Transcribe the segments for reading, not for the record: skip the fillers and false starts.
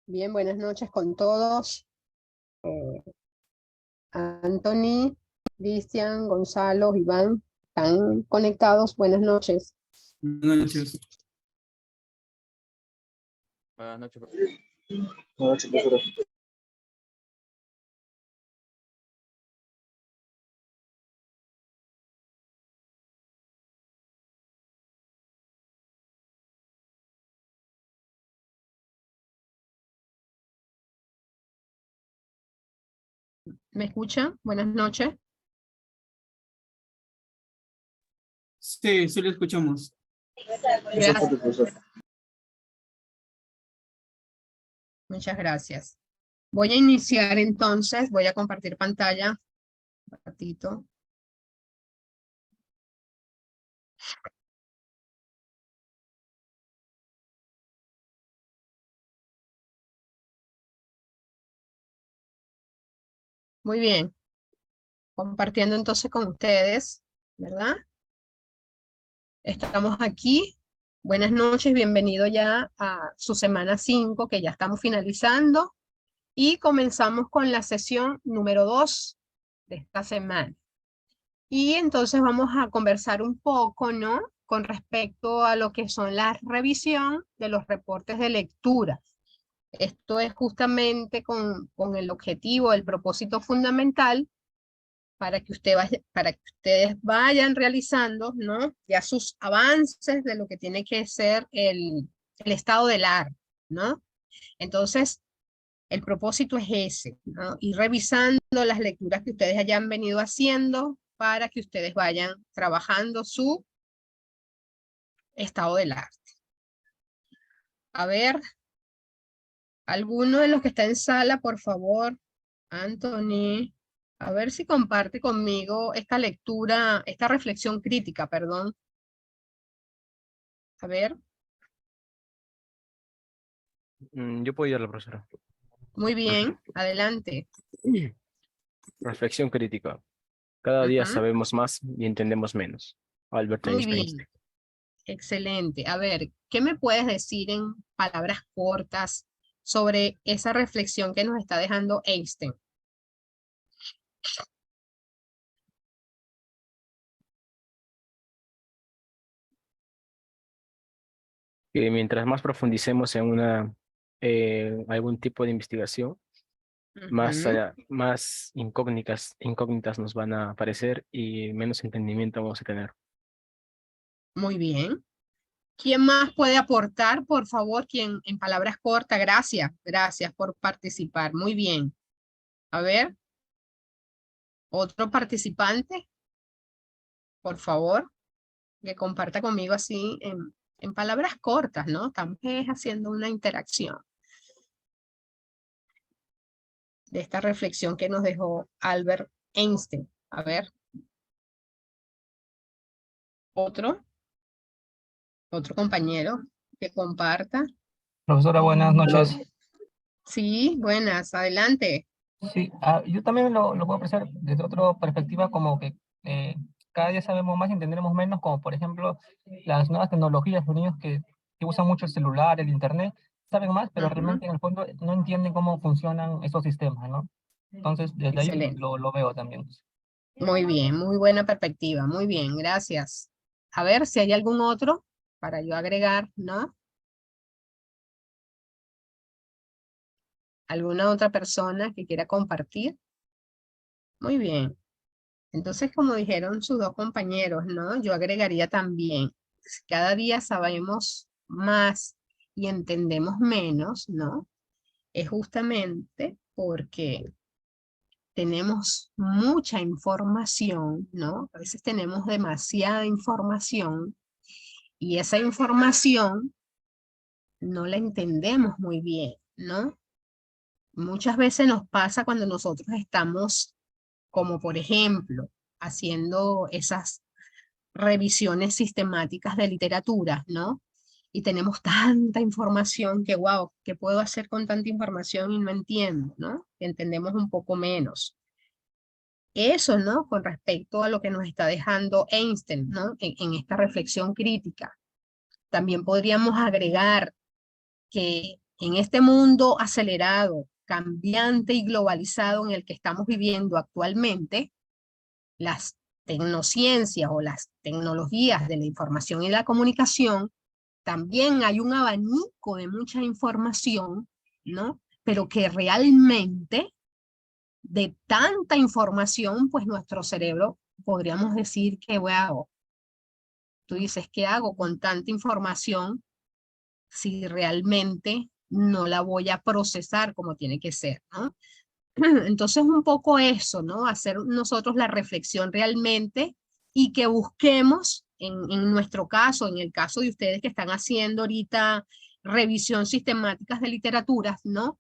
Bien, buenas noches con todos. Anthony, Cristian, Gonzalo, Iván, ¿están conectados? Buenas noches. Buenas noches. Buenas noches. Buenas noches, profesora. ¿Me escuchan? Buenas noches. Sí, sí lo escuchamos. Gracias. Profesor. Muchas gracias. Voy a iniciar entonces, voy a compartir pantalla un ratito. Muy bien. Compartiendo entonces con ustedes, ¿verdad? Estamos aquí. Buenas noches, bienvenido ya a su semana 5, que ya estamos finalizando. Y comenzamos con la sesión número 2 de esta semana. Y entonces vamos a conversar un poco, ¿no? Con respecto a lo que son la revisión de los reportes de lectura. Esto es justamente con el objetivo, el propósito fundamental para que ustedes vayan realizando, ¿no? Ya sus avances de lo que tiene que ser el estado del arte, ¿no? Entonces, el propósito es ese, ¿no? Ir revisando las lecturas que ustedes hayan venido haciendo para que ustedes vayan trabajando su estado del arte. A ver, alguno de los que está en sala, por favor, Anthony, a ver si comparte conmigo esta lectura, esta reflexión crítica, perdón. A ver, Yo puedo ir a la profesora. muy bien, adelante. Reflexión crítica. Cada día Ujú, sabemos más y entendemos menos. Albert muy Einstein. bien, excelente. A ver, ¿qué me puedes decir en palabras cortas sobre esa reflexión que nos está dejando Einstein? Que mientras más profundicemos en algún tipo de investigación, Ujú, más incógnitas nos van a aparecer y menos entendimiento vamos a tener. muy bien. ¿Quién más puede aportar, por favor? ¿Quién en palabras cortas? Gracias, gracias por participar. Muy bien. A ver, otro participante, por favor, que comparta conmigo así en palabras cortas, ¿no? Estamos haciendo una interacción de esta reflexión que nos dejó Albert Einstein. A ver, otro compañero que comparta. Profesora, buenas noches. Sí, buenas, adelante. Sí, yo también lo puedo apreciar desde otra perspectiva, como que cada día sabemos más y entenderemos menos, como por ejemplo las nuevas tecnologías, los niños que usan mucho el celular, el internet, saben más, pero Ujú, realmente en el fondo no entienden cómo funcionan estos sistemas, ¿no? Entonces, desde ahí excelente. lo veo también. Muy bien, muy buena perspectiva. Muy bien, gracias. A ver si hay algún otro para yo agregar, ¿no? ¿Alguna otra persona que quiera compartir? Muy bien. Entonces, como dijeron sus dos compañeros, ¿no? Yo agregaría también, cada día sabemos más y entendemos menos, ¿no? Es justamente porque tenemos mucha información, ¿no? A veces tenemos demasiada información y esa información no la entendemos muy bien, ¿no? Muchas veces nos pasa cuando nosotros estamos, como por ejemplo, haciendo esas revisiones sistemáticas de literatura, ¿no? Y tenemos tanta información que, wow, ¿qué puedo hacer con tanta información y no entiendo, ¿no? Entendemos un poco menos. Eso, ¿no? Con respecto a lo que nos está dejando Einstein, ¿no? En esta reflexión crítica. También podríamos agregar que en este mundo acelerado, cambiante y globalizado en el que estamos viviendo actualmente, las tecnociencias o las tecnologías de la información y la comunicación, también hay un abanico de mucha información, ¿no? Pero que realmente de tanta información, pues nuestro cerebro, podríamos decir que, wow, tú dices, ¿qué hago con tanta información si realmente no la voy a procesar como tiene que ser, ¿no? Entonces un poco eso, ¿no? Hacer nosotros la reflexión realmente y que busquemos, en nuestro caso, en el caso de ustedes que están haciendo ahorita revisión sistemáticas de literaturas, ¿no?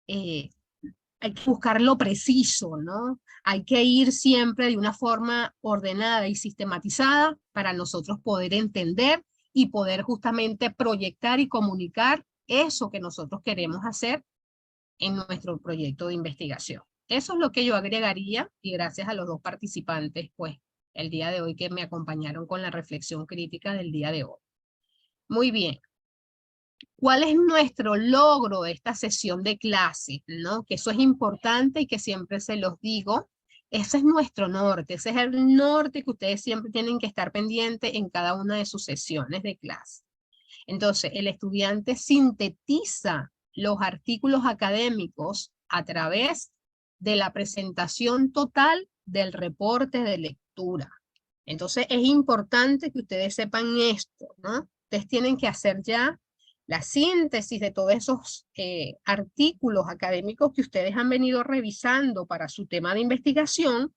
Hay que buscar lo preciso, ¿no? Hay que ir siempre de una forma ordenada y sistematizada para nosotros poder entender y poder justamente proyectar y comunicar eso que nosotros queremos hacer en nuestro proyecto de investigación. Eso es lo que yo agregaría, y gracias a los dos participantes, pues, el día de hoy que me acompañaron con la reflexión crítica del día de hoy. Muy bien. ¿Cuál es nuestro logro de esta sesión de clase? ¿No? Que eso es importante y que siempre se los digo. Ese es nuestro norte, ese es el norte que ustedes siempre tienen que estar pendientes en cada una de sus sesiones de clase. Entonces, el estudiante sintetiza los artículos académicos a través de la presentación total del reporte de lectura. Entonces, es importante que ustedes sepan esto, ¿no? Ustedes tienen que hacer ya la síntesis de todos esos artículos académicos que ustedes han venido revisando para su tema de investigación,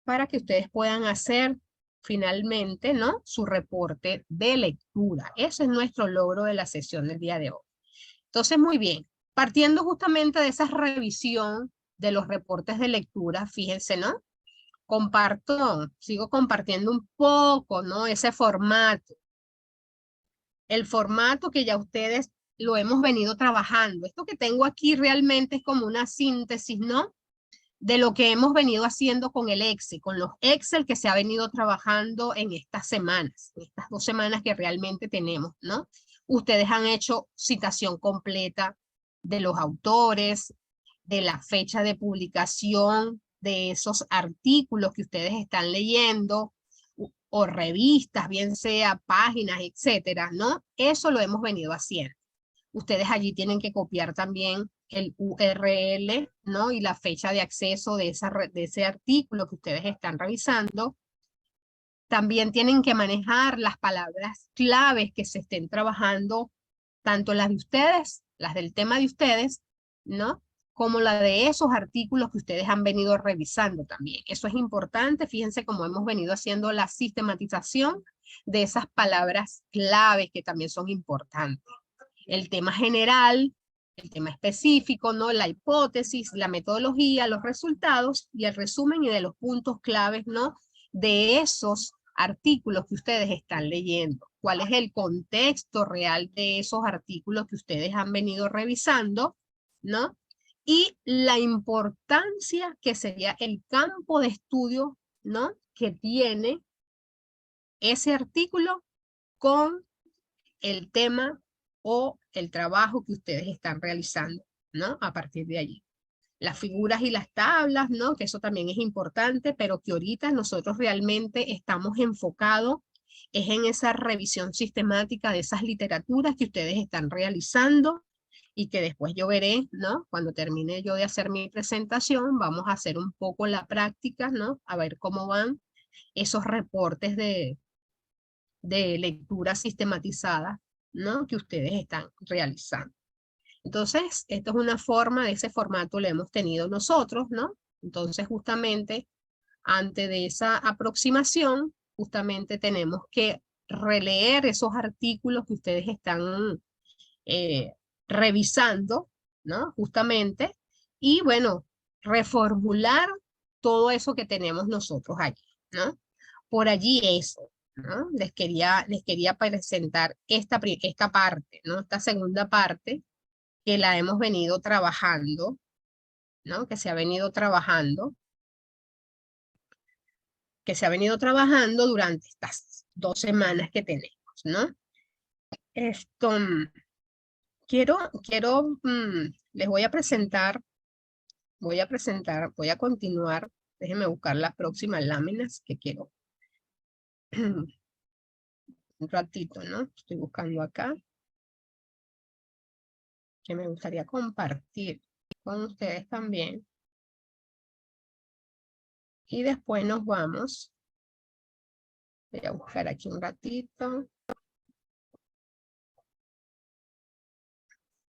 para que ustedes puedan hacer finalmente, ¿no? Su reporte de lectura. Ese es nuestro logro de la sesión del día de hoy. Entonces, muy bien. Partiendo justamente de esa revisión de los reportes de lectura, fíjense, ¿no? Sigo compartiendo un poco, ¿no? Ese formato. El formato que ya ustedes lo hemos venido trabajando. Esto que tengo aquí realmente es como una síntesis, ¿no? De lo que hemos venido haciendo con el Excel, con los Excel que se ha venido trabajando en estas semanas, en estas 2 semanas que realmente tenemos, ¿no? Ustedes han hecho citación completa de los autores, de la fecha de publicación de esos artículos que ustedes están leyendo, o revistas, bien sea páginas, etcétera, ¿no? Eso lo hemos venido haciendo. Ustedes allí tienen que copiar también el URL, ¿no? Y la fecha de acceso de ese artículo que ustedes están revisando. También tienen que manejar las palabras claves que se estén trabajando, tanto las de ustedes, las del tema de ustedes, ¿no? Como la de esos artículos que ustedes han venido revisando también. Eso es importante, fíjense cómo hemos venido haciendo la sistematización de esas palabras claves que también son importantes. El tema general, el tema específico, ¿no? La hipótesis, la metodología, los resultados y el resumen y de los puntos claves, ¿no? De esos artículos que ustedes están leyendo. ¿Cuál es el contexto real de esos artículos que ustedes han venido revisando, ¿no? Y la importancia que sería el campo de estudio, ¿no? Que tiene ese artículo con el tema o el trabajo que ustedes están realizando, ¿no? A partir de allí. Las figuras y las tablas, ¿no? Que eso también es importante, pero que ahorita nosotros realmente estamos enfocados es en esa revisión sistemática de esas literaturas que ustedes están realizando y que después yo veré, ¿no? Cuando termine yo de hacer mi presentación, vamos a hacer un poco la práctica, ¿no? A ver cómo van esos reportes de lectura sistematizada, ¿no? Que ustedes están realizando. Entonces, esto es una forma, de ese formato lo hemos tenido nosotros, ¿no? Entonces, justamente, antes de esa aproximación, justamente tenemos que releer esos artículos que ustedes están revisando, ¿no? Justamente, y bueno, reformular todo eso que tenemos nosotros allí, ¿no? Por allí eso, ¿no? Les quería presentar esta parte, ¿no? Esta segunda parte que la hemos venido trabajando, ¿no? Que se ha venido trabajando durante estas 2 semanas que tenemos, ¿no? Les voy a presentar, voy a continuar. Déjenme buscar las próximas láminas que quiero. Un ratito, ¿no? Estoy buscando acá. Que me gustaría compartir con ustedes también. Y después nos vamos. Voy a buscar aquí un ratito.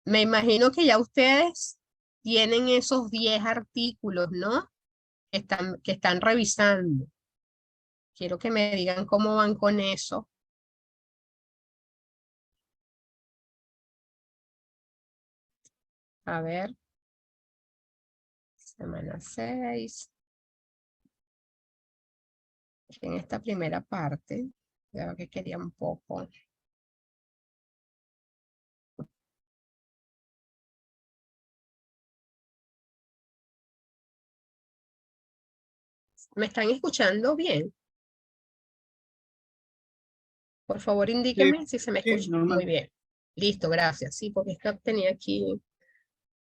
Me imagino que ya ustedes tienen esos 10 artículos, ¿no? Que están revisando. Quiero que me digan cómo van con eso. A ver. Semana 6. En esta primera parte, creo que quería un poco. ¿Me están escuchando bien? Por favor, indíquenme si se me sí, escucha. normal. Muy bien. Listo, gracias. Sí, porque tenía aquí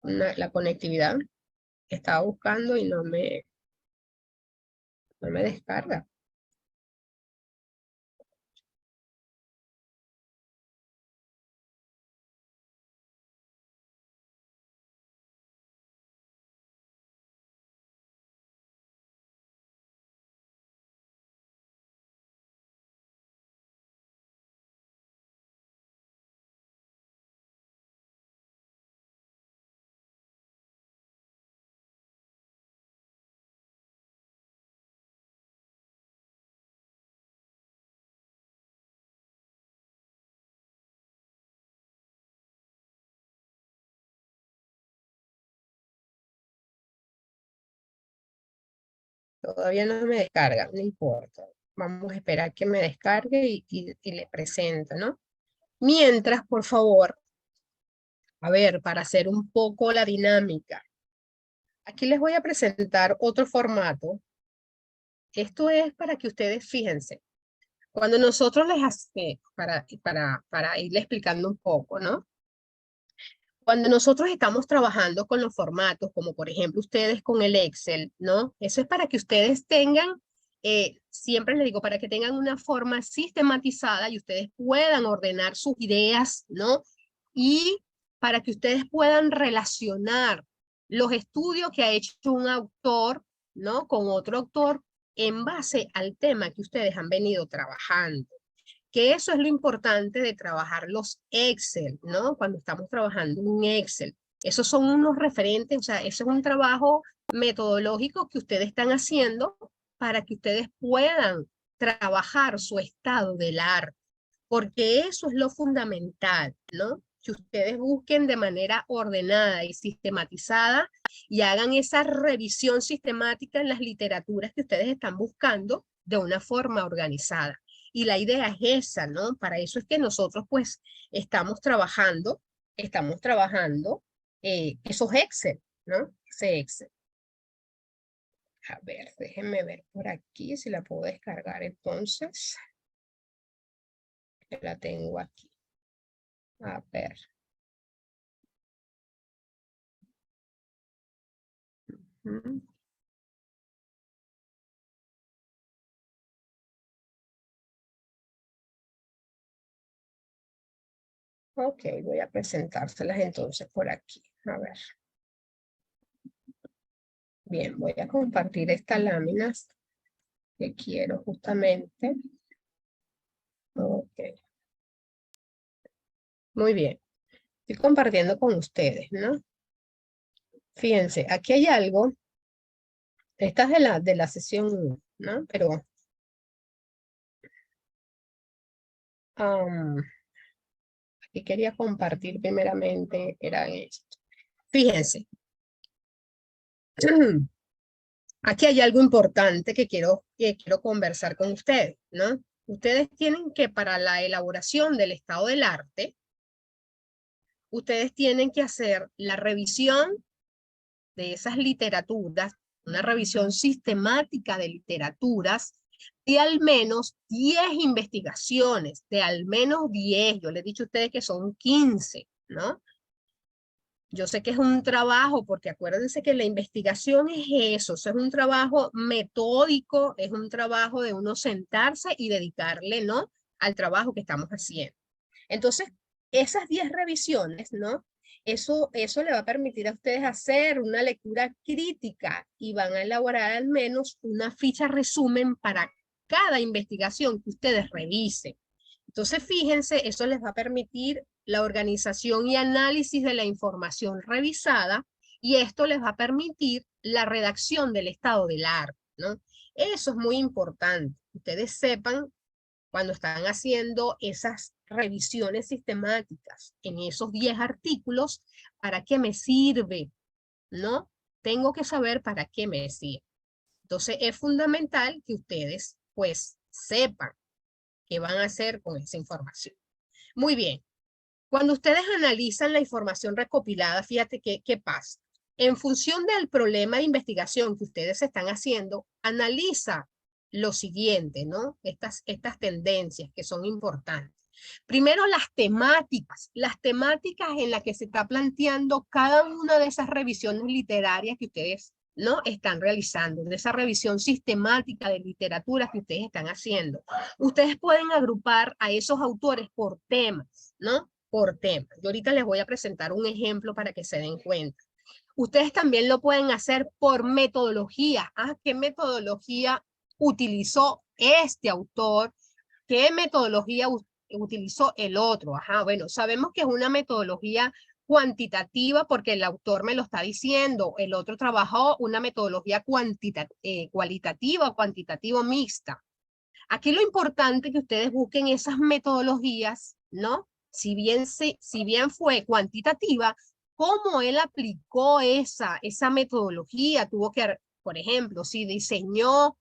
la conectividad que estaba buscando y no me descarga. Todavía no me descarga, no importa. Vamos a esperar que me descargue y le presento, ¿no? Mientras, por favor, a ver, para hacer un poco la dinámica. Aquí les voy a presentar otro formato. Esto es para que ustedes fíjense. Cuando nosotros les hacemos, para irle explicando un poco, ¿no? Cuando nosotros estamos trabajando con los formatos, como por ejemplo ustedes con el Excel, ¿no? Eso es para que ustedes tengan, siempre les digo, para que tengan una forma sistematizada y ustedes puedan ordenar sus ideas, ¿no? Y para que ustedes puedan relacionar los estudios que ha hecho un autor, ¿no? Con otro autor en base al tema que ustedes han venido trabajando. Que eso es lo importante de trabajar los Excel, ¿no? Cuando estamos trabajando en Excel. Esos son unos referentes, o sea, eso es un trabajo metodológico que ustedes están haciendo para que ustedes puedan trabajar su estado del arte, porque eso es lo fundamental, ¿no? Que ustedes busquen de manera ordenada y sistematizada y hagan esa revisión sistemática en las literaturas que ustedes están buscando de una forma organizada. Y la idea es esa, ¿no? Para eso es que nosotros pues estamos trabajando esos Excel, ¿no? Ese Excel. A ver, déjenme ver por aquí si la puedo descargar entonces. La tengo aquí. A ver. Ok, voy a presentárselas entonces por aquí. A ver. Bien, voy a compartir estas láminas que quiero justamente. Ok. Muy bien. Estoy compartiendo con ustedes, ¿no? Fíjense, aquí hay algo. Esta es de la sesión 1, ¿no? Pero aquí quería compartir primeramente, era esto. Fíjense. Aquí hay algo importante que quiero conversar con ustedes, ¿no? Ustedes tienen que para la elaboración del estado del arte, ustedes tienen que hacer la revisión de esas literaturas, una revisión sistemática de literaturas, de al menos 10 investigaciones, de al menos 10, yo les he dicho a ustedes que son 15, ¿no? Yo sé que es un trabajo, porque acuérdense que la investigación es eso es un trabajo metódico, es un trabajo de uno sentarse y dedicarle, ¿no?, al trabajo que estamos haciendo. Entonces, esas 10 revisiones, ¿no? Eso le va a permitir a ustedes hacer una lectura crítica y van a elaborar al menos una ficha resumen para cada investigación que ustedes revisen. Entonces, fíjense, eso les va a permitir la organización y análisis de la información revisada y esto les va a permitir la redacción del estado del arte, ¿no? Eso es muy importante. Ustedes sepan cuando están haciendo esas revisiones sistemáticas en esos 10 artículos, ¿para qué me sirve? ¿No? Tengo que saber para qué me sirve. Entonces es fundamental que ustedes pues sepan qué van a hacer con esa información. Muy bien. Cuando ustedes analizan la información recopilada, fíjate qué pasa. En función del problema de investigación que ustedes están haciendo, analiza lo siguiente, ¿no? Estas tendencias que son importantes. Primero, las temáticas en las que se está planteando cada una de esas revisiones literarias que ustedes, ¿no?, están realizando, de esa revisión sistemática de literatura que ustedes están haciendo. Ustedes pueden agrupar a esos autores por temas, ¿no? Por tema. Yo ahorita les voy a presentar un ejemplo para que se den cuenta. Ustedes también lo pueden hacer por metodología. ¿Qué metodología utilizó este autor? ¿Qué metodología utilizó el otro? Bueno, sabemos que es una metodología cuantitativa porque el autor me lo está diciendo. El otro trabajó una metodología cualitativa o cuantitativa mixta. Aquí lo importante es que ustedes busquen esas metodologías, ¿no? Si bien fue cuantitativa, ¿cómo él aplicó esa metodología? Tuvo que, por ejemplo, si diseñó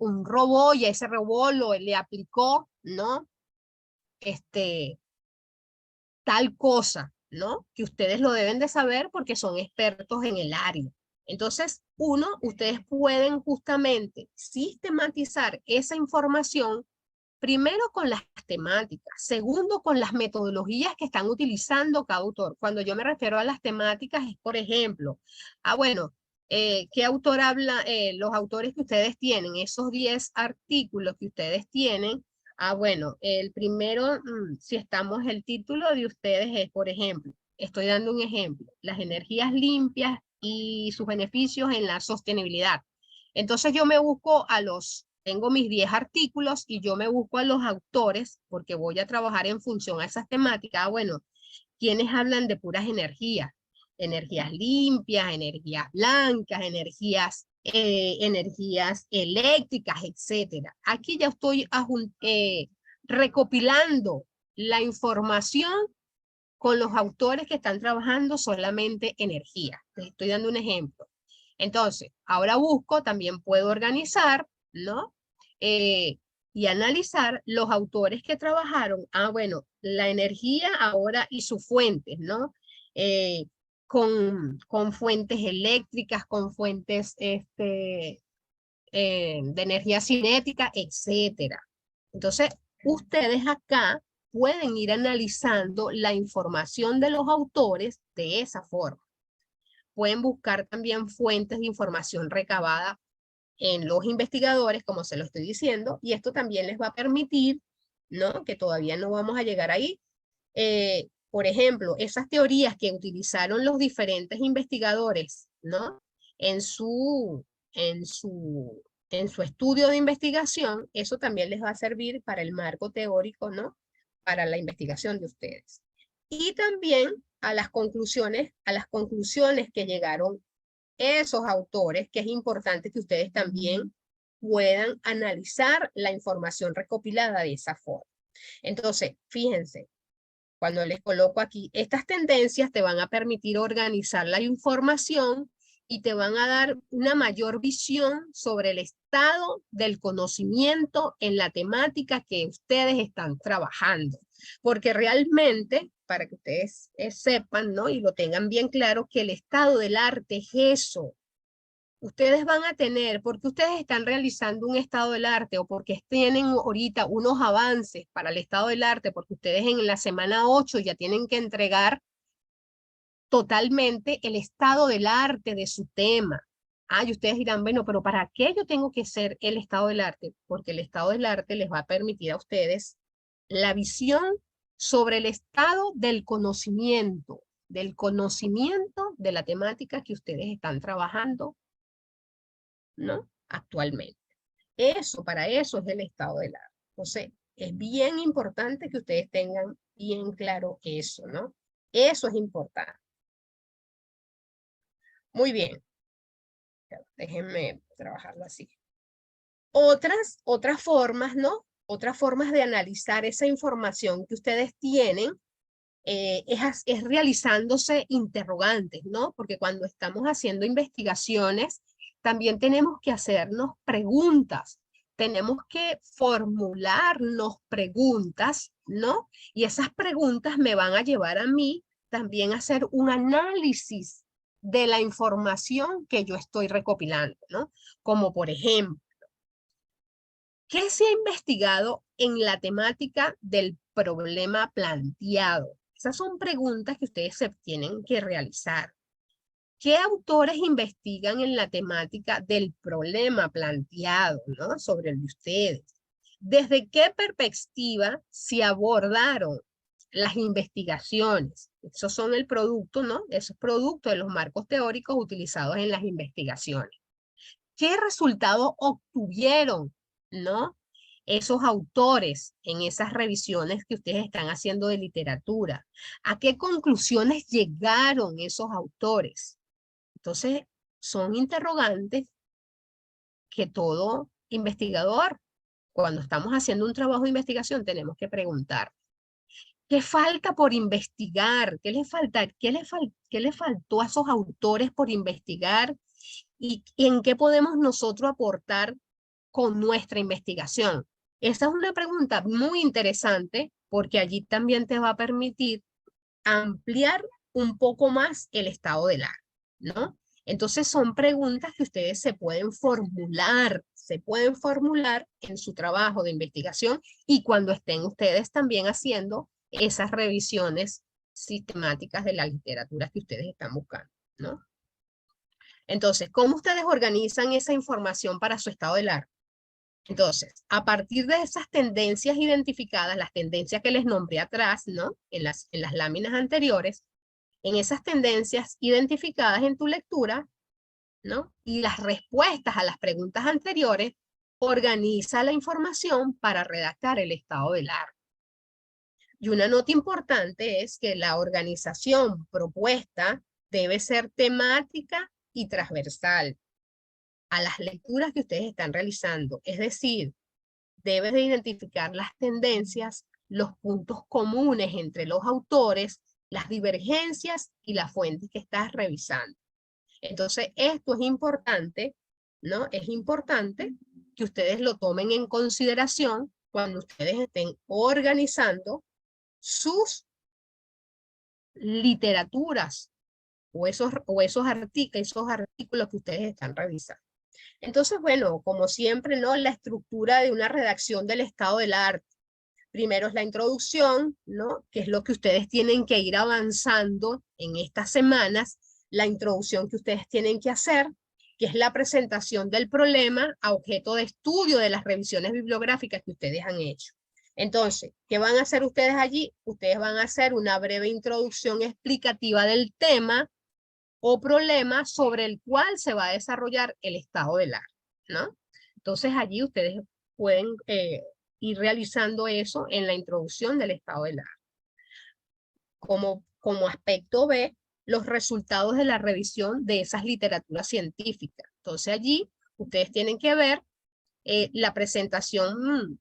un robot y a ese robot le aplicó, ¿no?, tal cosa, ¿no? Que ustedes lo deben de saber porque son expertos en el área. Entonces, ustedes pueden justamente sistematizar esa información, primero con las temáticas, segundo con las metodologías que están utilizando cada autor. Cuando yo me refiero a las temáticas es, por ejemplo, bueno, ¿qué autor habla? Los autores que ustedes tienen, esos 10 artículos que ustedes tienen. Bueno, el primero, si estamos, el título de ustedes es, por ejemplo, estoy dando un ejemplo, las energías limpias y sus beneficios en la sostenibilidad. Entonces yo me busco tengo mis 10 artículos y yo me busco a los autores porque voy a trabajar en función a esas temáticas. Bueno, ¿quiénes hablan de puras energías? Energías limpias, energías blancas, energías eléctricas, etcétera. Aquí ya estoy recopilando la información con los autores que están trabajando solamente energía. Les estoy dando un ejemplo. Entonces, ahora también puedo organizar, ¿no? Y analizar los autores que trabajaron. Bueno, la energía ahora y sus fuentes, ¿no? Con fuentes eléctricas, con fuentes de energía cinética, etcétera. Entonces, ustedes acá pueden ir analizando la información de los autores de esa forma. Pueden buscar también fuentes de información recabada en los investigadores, como se lo estoy diciendo, y esto también les va a permitir, ¿no?, que todavía no vamos a llegar ahí. Por ejemplo, esas teorías que utilizaron los diferentes investigadores, ¿no?, en su estudio de investigación, eso también les va a servir para el marco teórico, ¿no?, para la investigación de ustedes. Y también a las conclusiones que llegaron esos autores, que es importante que ustedes también puedan analizar la información recopilada de esa forma. Entonces, fíjense, cuando les coloco aquí, estas tendencias te van a permitir organizar la información y te van a dar una mayor visión sobre el estado del conocimiento en la temática que ustedes están trabajando. Porque realmente, para que ustedes sepan, ¿no?, y lo tengan bien claro, que el estado del arte es eso. Ustedes van a tener, porque ustedes están realizando un estado del arte o porque tienen ahorita unos avances para el estado del arte, porque ustedes en la semana 8 ya tienen que entregar totalmente el estado del arte de su tema. Ah, y ustedes dirán, bueno, pero ¿para qué yo tengo que ser el estado del arte? Porque el estado del arte les va a permitir a ustedes la visión sobre el estado del conocimiento de la temática que ustedes están trabajando, ¿no? Actualmente. Para eso es el estado del arte. Entonces, es bien importante que ustedes tengan bien claro eso, ¿no? Eso es importante. Muy bien. Déjenme trabajarlo así. Otras formas, ¿no? Otras formas de analizar esa información que ustedes tienen es realizándose interrogantes, ¿no? Porque cuando estamos haciendo investigaciones, también tenemos que hacernos preguntas. Tenemos que formularnos preguntas, ¿no? Y esas preguntas me van a llevar a mí también a hacer un análisis de la información que yo estoy recopilando, ¿no? Como por ejemplo, ¿qué se ha investigado en la temática del problema planteado? Esas son preguntas que ustedes se tienen que realizar. ¿Qué autores investigan en la temática del problema planteado, ¿no? Sobre el de ustedes? ¿Desde qué perspectiva se abordaron las investigaciones? Esos son el producto, ¿no? Esos productos de los marcos teóricos utilizados en las investigaciones. ¿Qué resultados obtuvieron, ¿no? Esos autores en esas revisiones que ustedes están haciendo de literatura? ¿A qué conclusiones llegaron esos autores? Entonces, son interrogantes que todo investigador, cuando estamos haciendo un trabajo de investigación, tenemos que preguntar. ¿Qué falta por investigar? ¿Qué le faltó a esos autores por investigar? ¿Y en qué podemos nosotros aportar con nuestra investigación? Esa es una pregunta muy interesante porque allí también te va a permitir ampliar un poco más el estado del arte, ¿no? Entonces son preguntas que ustedes se pueden formular en su trabajo de investigación y cuando estén ustedes también haciendo esas revisiones sistemáticas de la literatura que ustedes están buscando, ¿no? Entonces, ¿cómo ustedes organizan esa información para su estado del arte? Entonces, a partir de esas tendencias identificadas, las tendencias que les nombré atrás, ¿no? En las láminas anteriores, en esas tendencias identificadas en tu lectura, ¿no? Y las respuestas a las preguntas anteriores, organiza la información para redactar el estado del arte. Y una nota importante es que la organización propuesta debe ser temática y transversal a las lecturas que ustedes están realizando. Es decir, debes de identificar las tendencias, los puntos comunes entre los autores, las divergencias y las fuentes que estás revisando. Entonces, esto es importante, ¿no? Es importante que ustedes lo tomen en consideración cuando ustedes estén organizando sus literaturas o esos artículos que ustedes están revisando. Entonces, bueno, como siempre, ¿no? La estructura de una redacción del estado del arte. Primero es la introducción, ¿no? Que es lo que ustedes tienen que ir avanzando en estas semanas, la introducción que ustedes tienen que hacer, que es la presentación del problema a objeto de estudio de las revisiones bibliográficas que ustedes han hecho. Entonces, ¿qué van a hacer ustedes allí? Ustedes van a hacer una breve introducción explicativa del tema o problema sobre el cual se va a desarrollar el estado del arte, ¿no? Entonces allí ustedes pueden ir realizando eso en la introducción del estado del arte. Como aspecto B, los resultados de la revisión de esas literaturas científicas. Entonces allí ustedes tienen que ver la presentación,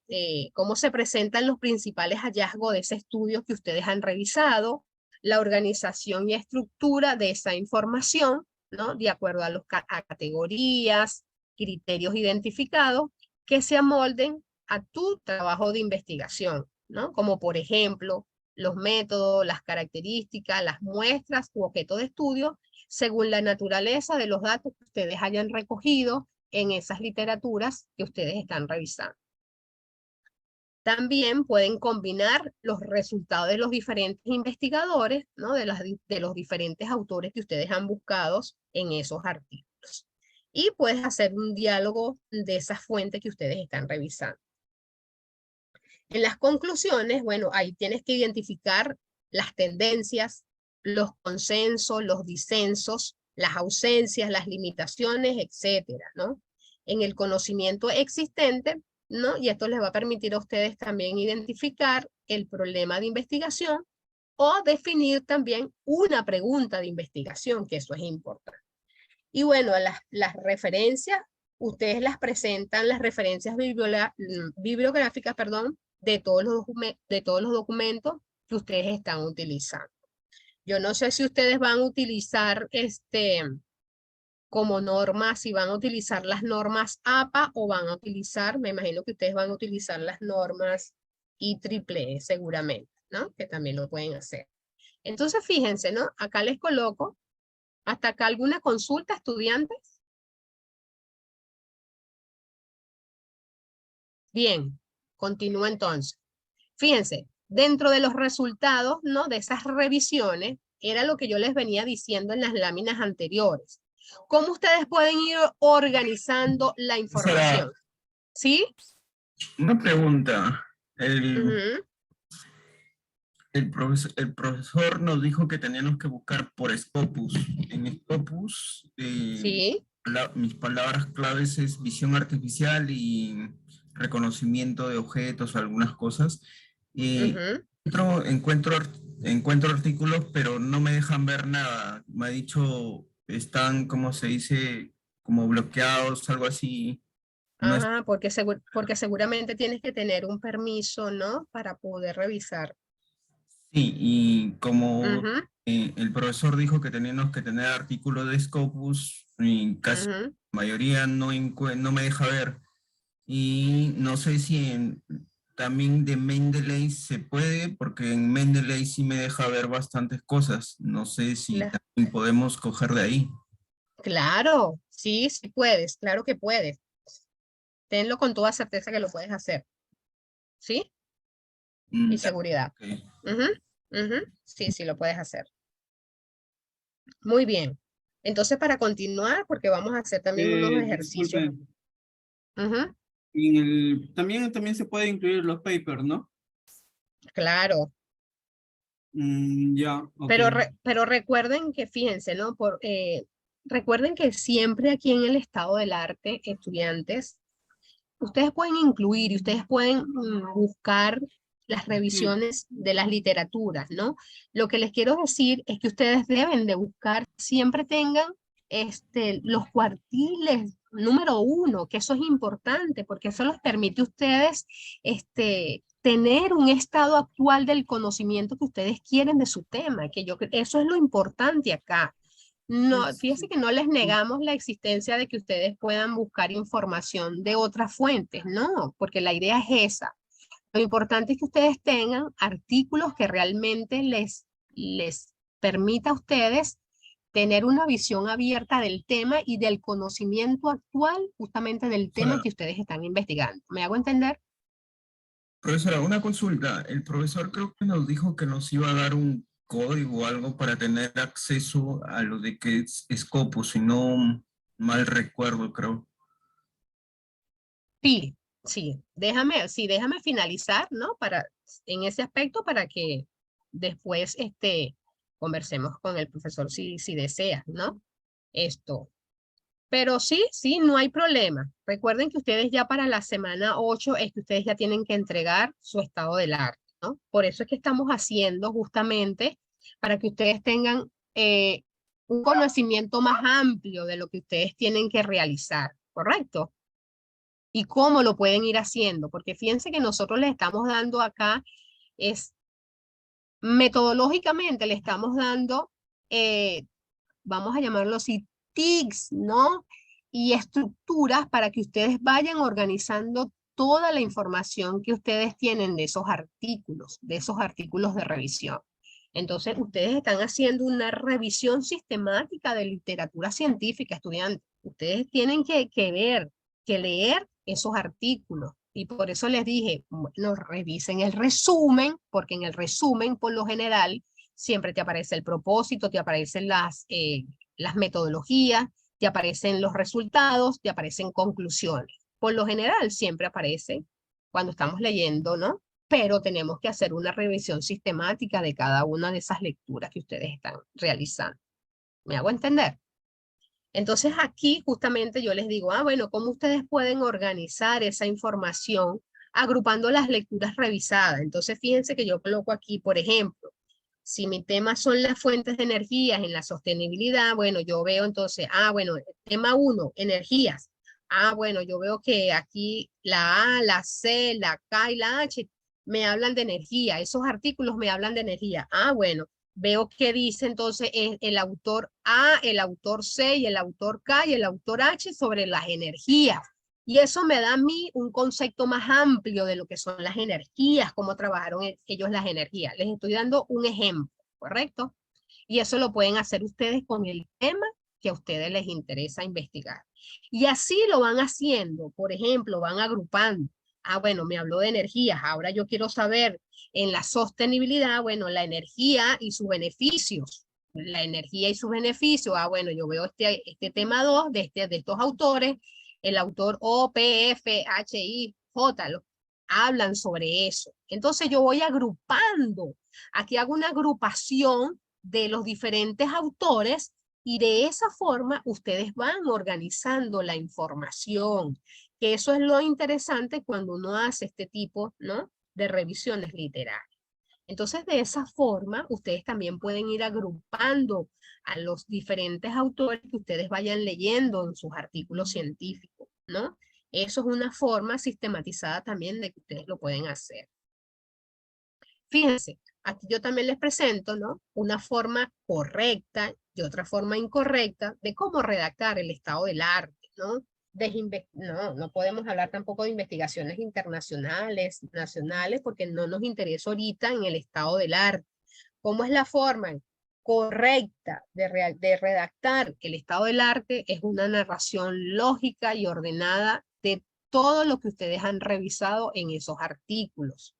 cómo se presentan los principales hallazgos de ese estudio que ustedes han revisado, la organización y estructura de esa información, ¿no? De acuerdo a categorías, criterios identificados que se amolden a tu trabajo de investigación, ¿no? Como por ejemplo, los métodos, las características, las muestras u objeto de estudio, según la naturaleza de los datos que ustedes hayan recogido en esas literaturas que ustedes están revisando. También pueden combinar los resultados de los diferentes investigadores, ¿no? De los diferentes autores que ustedes han buscado en esos artículos. Y puedes hacer un diálogo de esas fuentes que ustedes están revisando. En las conclusiones, bueno, ahí tienes que identificar las tendencias, los consensos, los disensos, las ausencias, las limitaciones, etcétera, ¿no? En el conocimiento existente, ¿no? Y esto les va a permitir a ustedes también identificar el problema de investigación o definir también una pregunta de investigación, que eso es importante. Y bueno, las referencias, ustedes las presentan, las referencias bibliográficas, perdón, de todos los documentos que ustedes están utilizando. Yo no sé si ustedes van a utilizar como normas, si van a utilizar las normas APA o van a utilizar, me imagino que ustedes van a utilizar las normas IEEE seguramente, ¿no? Que también lo pueden hacer. Entonces, fíjense, ¿no? Acá les coloco, hasta acá alguna consulta, estudiantes. Bien, continúo entonces. Fíjense, dentro de los resultados, ¿no? De esas revisiones, era lo que yo les venía diciendo en las láminas anteriores. ¿Cómo ustedes pueden ir organizando la información? ¿Sí? Una pregunta. Ujú. El profesor nos dijo que teníamos que buscar por Scopus. En Scopus, Sí. mis palabras claves es visión artificial y reconocimiento de objetos, algunas cosas. Ujú. Encuentro artículos, pero no me dejan ver nada. Me ha dicho, están, ¿cómo se dice? Como bloqueados, algo así. No es, Ajá, porque seguramente tienes que tener un permiso, ¿no? Para poder revisar. sí, y como Ujú, el profesor dijo que teníamos que tener artículos de Scopus, y casi la ujú. mayoría no me deja ver. Y no sé si también de Mendeley se puede, porque en Mendeley sí me deja ver bastantes cosas. No sé si Cla- también podemos coger de ahí. Claro, sí, sí puedes, claro que puedes. Tenlo con toda certeza que lo puedes hacer, ¿sí? Y Ya, seguridad. ok. Ujú, ujú. Sí, sí lo puedes hacer. Muy bien. Entonces, para continuar, porque vamos a hacer también unos ejercicios. Disculpen, Ujú, y en también se puede incluir los papers, ¿no? claro. Ya, ok. Pero recuerden que, fíjense, ¿no? Recuerden que siempre aquí en el estado del arte, estudiantes, ustedes pueden incluir y ustedes pueden buscar las Sí, revisiones de las literaturas, ¿no? Lo que les quiero decir es que ustedes deben de buscar, siempre tengan los cuartiles número 1, que eso es importante, porque eso les permite a ustedes tener un estado actual del conocimiento que ustedes quieren de su tema, eso es lo importante acá. sí, No, sí, fíjense sí. que no les negamos la existencia de que ustedes puedan buscar información de otras fuentes, no, porque la idea es esa. Lo importante es que ustedes tengan artículos que realmente les permita a ustedes tener una visión abierta del tema y del conocimiento actual justamente del tema Profesora, que ustedes están investigando. ¿Me hago entender? profesora, una consulta. El profesor creo que nos dijo que nos iba a dar un código o algo para tener acceso a lo de que es Scopus, si no mal recuerdo, creo. Sí, déjame finalizar, ¿no? En ese aspecto para que después conversemos con el profesor si desea, ¿no? Esto. Pero sí, sí, no hay problema. Recuerden que ustedes ya para la semana 8 es que ustedes ya tienen que entregar su estado del arte, ¿no? Por eso es que estamos haciendo justamente para que ustedes tengan un conocimiento más amplio de lo que ustedes tienen que realizar, ¿correcto? Y cómo lo pueden ir haciendo, porque fíjense que nosotros les estamos dando acá, es metodológicamente le estamos dando, vamos a llamarlo así, tics, ¿no? Y estructuras para que ustedes vayan organizando toda la información que ustedes tienen de esos artículos de revisión. Entonces, ustedes están haciendo una revisión sistemática de literatura científica, estudiantes. Ustedes tienen que ver, que leer esos artículos, Y por eso les dije, bueno, revisen el resumen, porque en el resumen, por lo general, siempre te aparece el propósito, te aparecen las metodologías, te aparecen los resultados, te aparecen conclusiones. Por lo general, siempre aparece cuando estamos leyendo, ¿no? Pero tenemos que hacer una revisión sistemática de cada una de esas lecturas que ustedes están realizando. ¿Me hago entender? Entonces aquí justamente yo les digo, bueno, ¿cómo ustedes pueden organizar esa información agrupando las lecturas revisadas? Entonces fíjense que yo coloco aquí, por ejemplo, si mi tema son las fuentes de energías en la sostenibilidad, bueno, yo veo entonces, bueno, tema 1, energías. Bueno, yo veo que aquí la A, la C, la K y la H me hablan de energía. Esos artículos me hablan de energía. Bueno. Veo que dice entonces el autor A, el autor C y el autor K y el autor H sobre las energías. Y eso me da a mí un concepto más amplio de lo que son las energías, cómo trabajaron ellos las energías. Les estoy dando un ejemplo, ¿correcto? Y eso lo pueden hacer ustedes con el tema que a ustedes les interesa investigar. Y así lo van haciendo. Por ejemplo, van agrupando. Bueno, me habló de energías. Ahora yo quiero saber en la sostenibilidad, bueno, la energía y sus beneficios. La energía y sus beneficios. Bueno, yo veo este tema 2 de estos autores. El autor O, P, F, H, I, J, hablan sobre eso. Entonces yo voy agrupando. Aquí hago una agrupación de los diferentes autores y de esa forma ustedes van organizando la información, que eso es lo interesante cuando uno hace este tipo, ¿no?, de revisiones literarias. Entonces, de esa forma, ustedes también pueden ir agrupando a los diferentes autores que ustedes vayan leyendo en sus artículos científicos, ¿no? Eso es una forma sistematizada también de que ustedes lo pueden hacer. Fíjense, aquí yo también les presento, ¿no?, una forma correcta y otra forma incorrecta de cómo redactar el estado del arte, ¿no? No podemos hablar tampoco de investigaciones internacionales, nacionales, porque no nos interesa ahorita en el estado del arte. ¿Cómo es la forma correcta de redactar el estado del arte? Es una narración lógica y ordenada de todo lo que ustedes han revisado en esos artículos.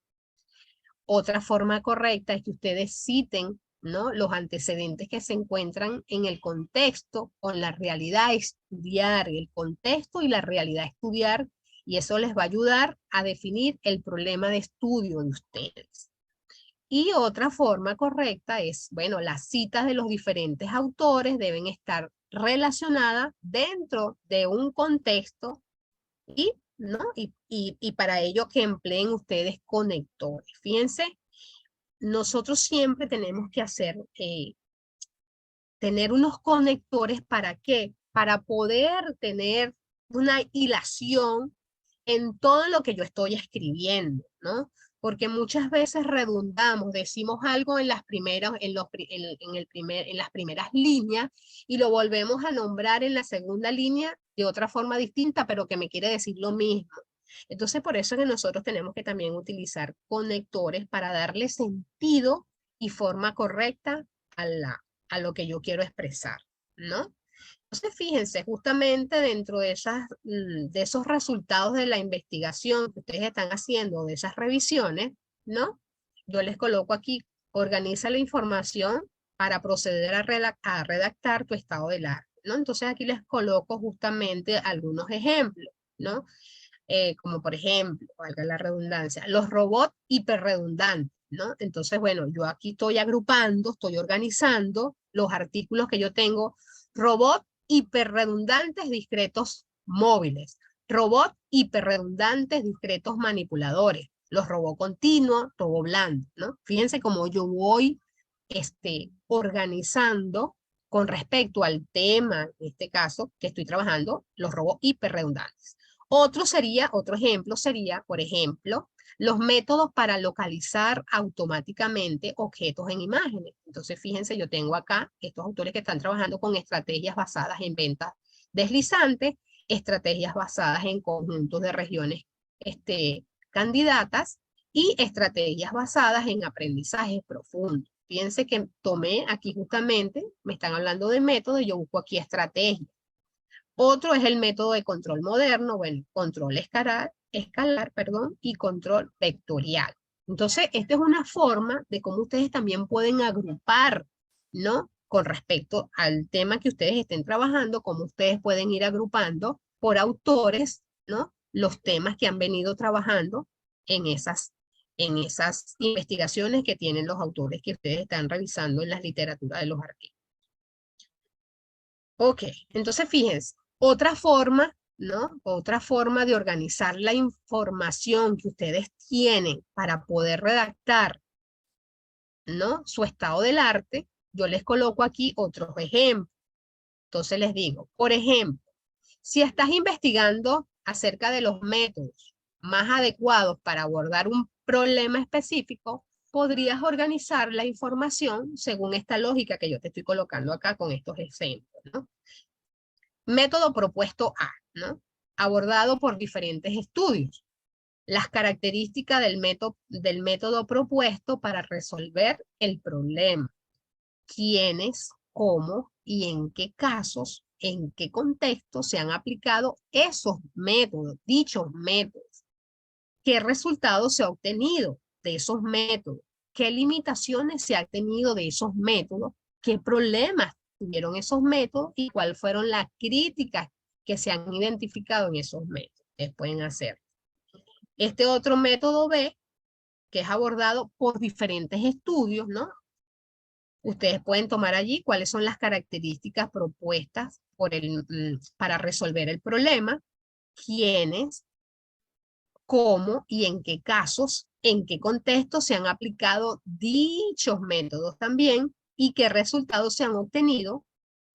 Otra forma correcta es que ustedes citen, ¿no?, los antecedentes que se encuentran en el contexto o en la realidad, estudiar el contexto y la realidad estudiar, y eso les va a ayudar a definir el problema de estudio de ustedes. Y otra forma correcta es, bueno, las citas de los diferentes autores deben estar relacionadas dentro de un contexto y, ¿no?, y para ello que empleen ustedes conectores. Fíjense, nosotros siempre tenemos que hacer, tener unos conectores. ¿Para qué? Para poder tener una hilación en todo lo que yo estoy escribiendo, ¿no? Porque muchas veces redundamos, decimos algo en las primeras, en las primeras líneas y lo volvemos a nombrar en la segunda línea de otra forma distinta, pero que me quiere decir lo mismo. Entonces, por eso es que nosotros tenemos que también utilizar conectores para darle sentido y forma correcta a lo que yo quiero expresar, ¿no? Entonces, fíjense, justamente dentro de esos resultados de la investigación que ustedes están haciendo, de esas revisiones, ¿no?, yo les coloco aquí, organiza la información para proceder a redactar tu estado del arte, ¿no? Entonces, aquí les coloco justamente algunos ejemplos, ¿no? Como por ejemplo, valga la redundancia, los robots hiperredundantes, ¿no? Entonces, bueno, yo aquí estoy agrupando, estoy organizando los artículos que yo tengo. Robots hiperredundantes discretos móviles, robots hiperredundantes discretos manipuladores, los robots continuos, robot blando, ¿no? Fíjense cómo yo voy organizando con respecto al tema, en este caso, que estoy trabajando, los robots hiperredundantes. Otro ejemplo sería, por ejemplo, los métodos para localizar automáticamente objetos en imágenes. Entonces, fíjense, yo tengo acá estos autores que están trabajando con estrategias basadas en ventas deslizantes, estrategias basadas en conjuntos de regiones candidatas y estrategias basadas en aprendizaje profundo. Fíjense que tomé aquí justamente, me están hablando de métodos, y yo busco aquí estrategias. Otro es el método de control moderno, bueno, control escalar escalar, perdón, y control vectorial. Entonces, esta es una forma de cómo ustedes también pueden agrupar, ¿no? Con respecto al tema que ustedes estén trabajando, cómo ustedes pueden ir agrupando por autores, ¿no? Los temas que han venido trabajando en esas investigaciones que tienen los autores que ustedes están revisando en las literaturas de los archivos. Ok, entonces fíjense, otra forma, ¿no? Otra forma de organizar la información que ustedes tienen para poder redactar, ¿no? Su estado del arte, yo les coloco aquí otros ejemplos. Entonces les digo, por ejemplo, si estás investigando acerca de los métodos más adecuados para abordar un problema específico, podrías organizar la información según esta lógica que yo te estoy colocando acá con estos ejemplos, ¿no? Método propuesto A, ¿no? Abordado por diferentes estudios. Las características del método propuesto para resolver el problema. Quiénes, cómo y en qué casos, en qué contexto se han aplicado esos métodos, dichos métodos. ¿Qué resultados se ha obtenido de esos métodos? ¿Qué limitaciones se ha tenido de esos métodos? ¿Qué problemas tuvieron esos métodos? ¿Y cuáles fueron las críticas que se han identificado en esos métodos? Ustedes pueden hacer. Este otro método B, que es abordado por diferentes estudios, ¿no? Ustedes pueden tomar allí cuáles son las características propuestas para resolver el problema, quiénes, cómo y en qué casos, en qué contextos se han aplicado dichos métodos también y qué resultados se han obtenido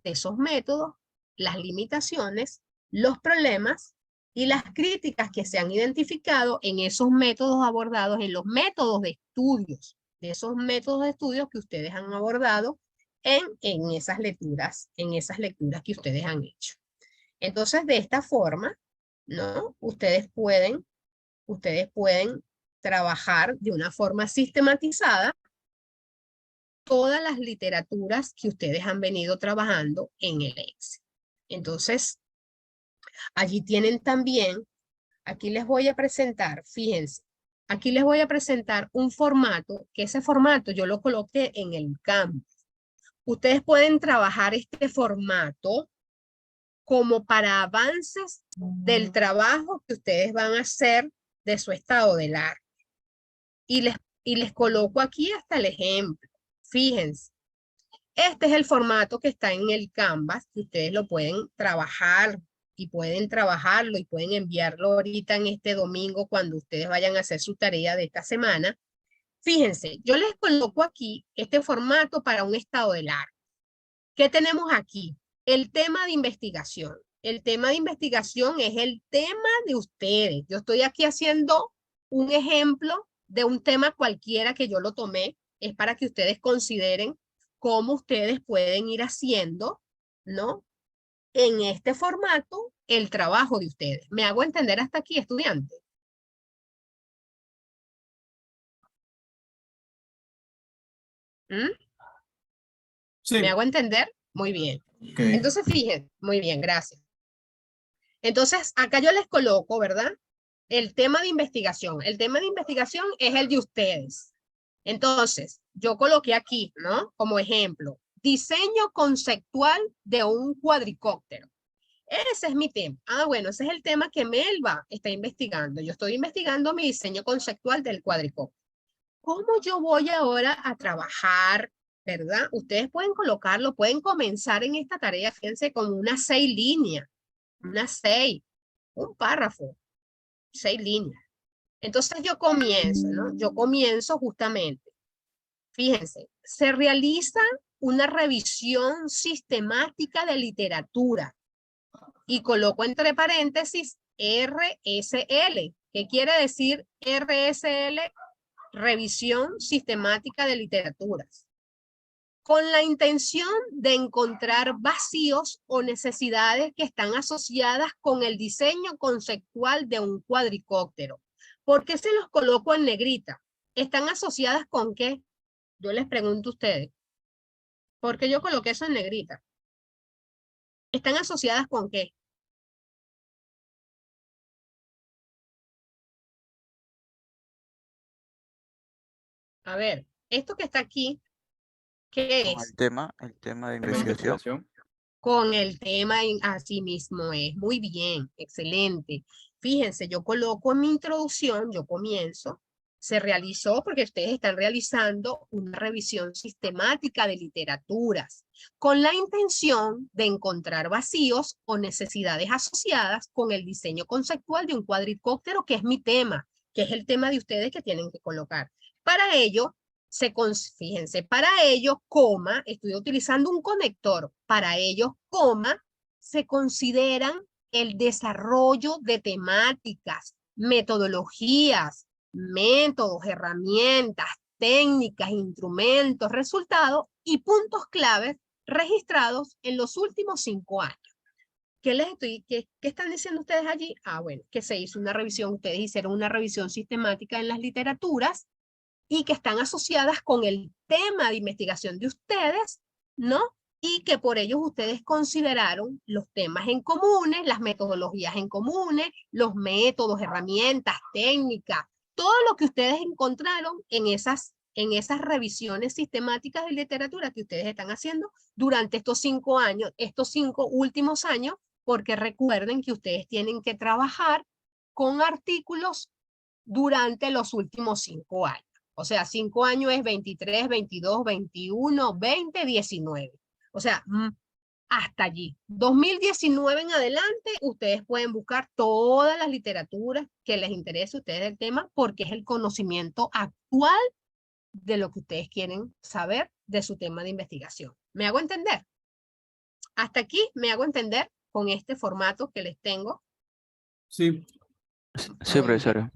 de esos métodos, las limitaciones, los problemas y las críticas que se han identificado en esos métodos abordados, en los métodos de estudios, de esos métodos de estudios que ustedes han abordado en esas lecturas que ustedes han hecho. Entonces, de esta forma, ¿no? Ustedes pueden trabajar de una forma sistematizada todas las literaturas que ustedes han venido trabajando en el Excel. Entonces, allí tienen también, aquí les voy a presentar, fíjense, aquí les voy a presentar un formato, que ese formato yo lo coloqué en el Canvas. Ustedes pueden trabajar este formato como para avances del trabajo que ustedes van a hacer de su estado del arte. Y les coloco aquí hasta el ejemplo. Fíjense, este es el formato que está en el Canvas, que ustedes lo pueden trabajar y pueden trabajarlo y pueden enviarlo ahorita en este domingo cuando ustedes vayan a hacer su tarea de esta semana. Fíjense, yo les coloco aquí este formato para un estado del arte. ¿Qué tenemos aquí? El tema de investigación. El tema de investigación es el tema de ustedes. Yo estoy aquí haciendo un ejemplo de un tema cualquiera que yo lo tomé. Es para que ustedes consideren cómo ustedes pueden ir haciendo, ¿no? En este formato, el trabajo de ustedes. ¿Me hago entender hasta aquí, estudiantes? ¿Mm? Sí. ¿Me hago entender? Muy bien. Okay. Entonces, fíjense, muy bien, gracias. Entonces, acá yo les coloco, ¿verdad? El tema de investigación. El tema de investigación es el de ustedes. Entonces, yo coloqué aquí, ¿no? Como ejemplo, diseño conceptual de un cuadricóptero. Ese es mi tema. Ah, bueno, ese es el tema que Melba está investigando. Yo estoy investigando mi diseño conceptual del cuadricóptero. ¿Cómo yo voy ahora a trabajar, verdad? Ustedes pueden colocarlo, pueden comenzar en esta tarea, fíjense, con unas 6 líneas, unas 6, un párrafo, 6 líneas. Entonces yo comienzo, ¿no? Yo comienzo justamente, fíjense, se realiza una revisión sistemática de literatura y coloco entre paréntesis RSL. ¿Qué quiere decir RSL? Revisión sistemática de literaturas. Con la intención de encontrar vacíos o necesidades que están asociadas con el diseño conceptual de un cuadricóptero. ¿Por qué se los coloco en negrita? ¿Están asociadas con qué? Yo les pregunto a ustedes. ¿Por qué yo coloqué eso en negrita? ¿Están asociadas con qué? A ver, esto que está aquí, ¿qué Con es? el tema de Tema de investigación. investigación. Con el tema así mismo es. Muy bien, excelente. Fíjense, yo coloco en mi introducción, yo comienzo, se realizó porque ustedes están realizando una revisión sistemática de literaturas con la intención de encontrar vacíos o necesidades asociadas con el diseño conceptual de un cuadricóptero, que es mi tema, que es el tema de ustedes que tienen que colocar. Para ello, fíjense, para ello, coma, estoy utilizando un conector, para ello, coma, se consideran el desarrollo de temáticas, metodologías, métodos, herramientas, técnicas, instrumentos, resultados y puntos claves registrados en los últimos 5 años. ¿Qué están diciendo ustedes allí? Ah, bueno, que se hizo una revisión, ustedes hicieron una revisión sistemática en las literaturas y que están asociadas con el tema de investigación de ustedes, ¿no? Y que por ellos ustedes consideraron los temas en comunes, las metodologías en comunes, los métodos, herramientas, técnicas, todo lo que ustedes encontraron en esas revisiones sistemáticas de literatura que ustedes están haciendo durante estos 5 años, estos 5 últimos años, porque recuerden que ustedes tienen que trabajar con artículos durante los últimos 5 años. O sea, 5 años es 23, 22, 21, 20, 19. O sea, hasta allí. 2019 en adelante, ustedes pueden buscar todas las literaturas que les interese a ustedes del tema, porque es el conocimiento actual de lo que ustedes quieren saber de su tema de investigación. ¿Me hago entender? Hasta aquí me hago entender con este formato que les tengo. Sí. Sí, profesora.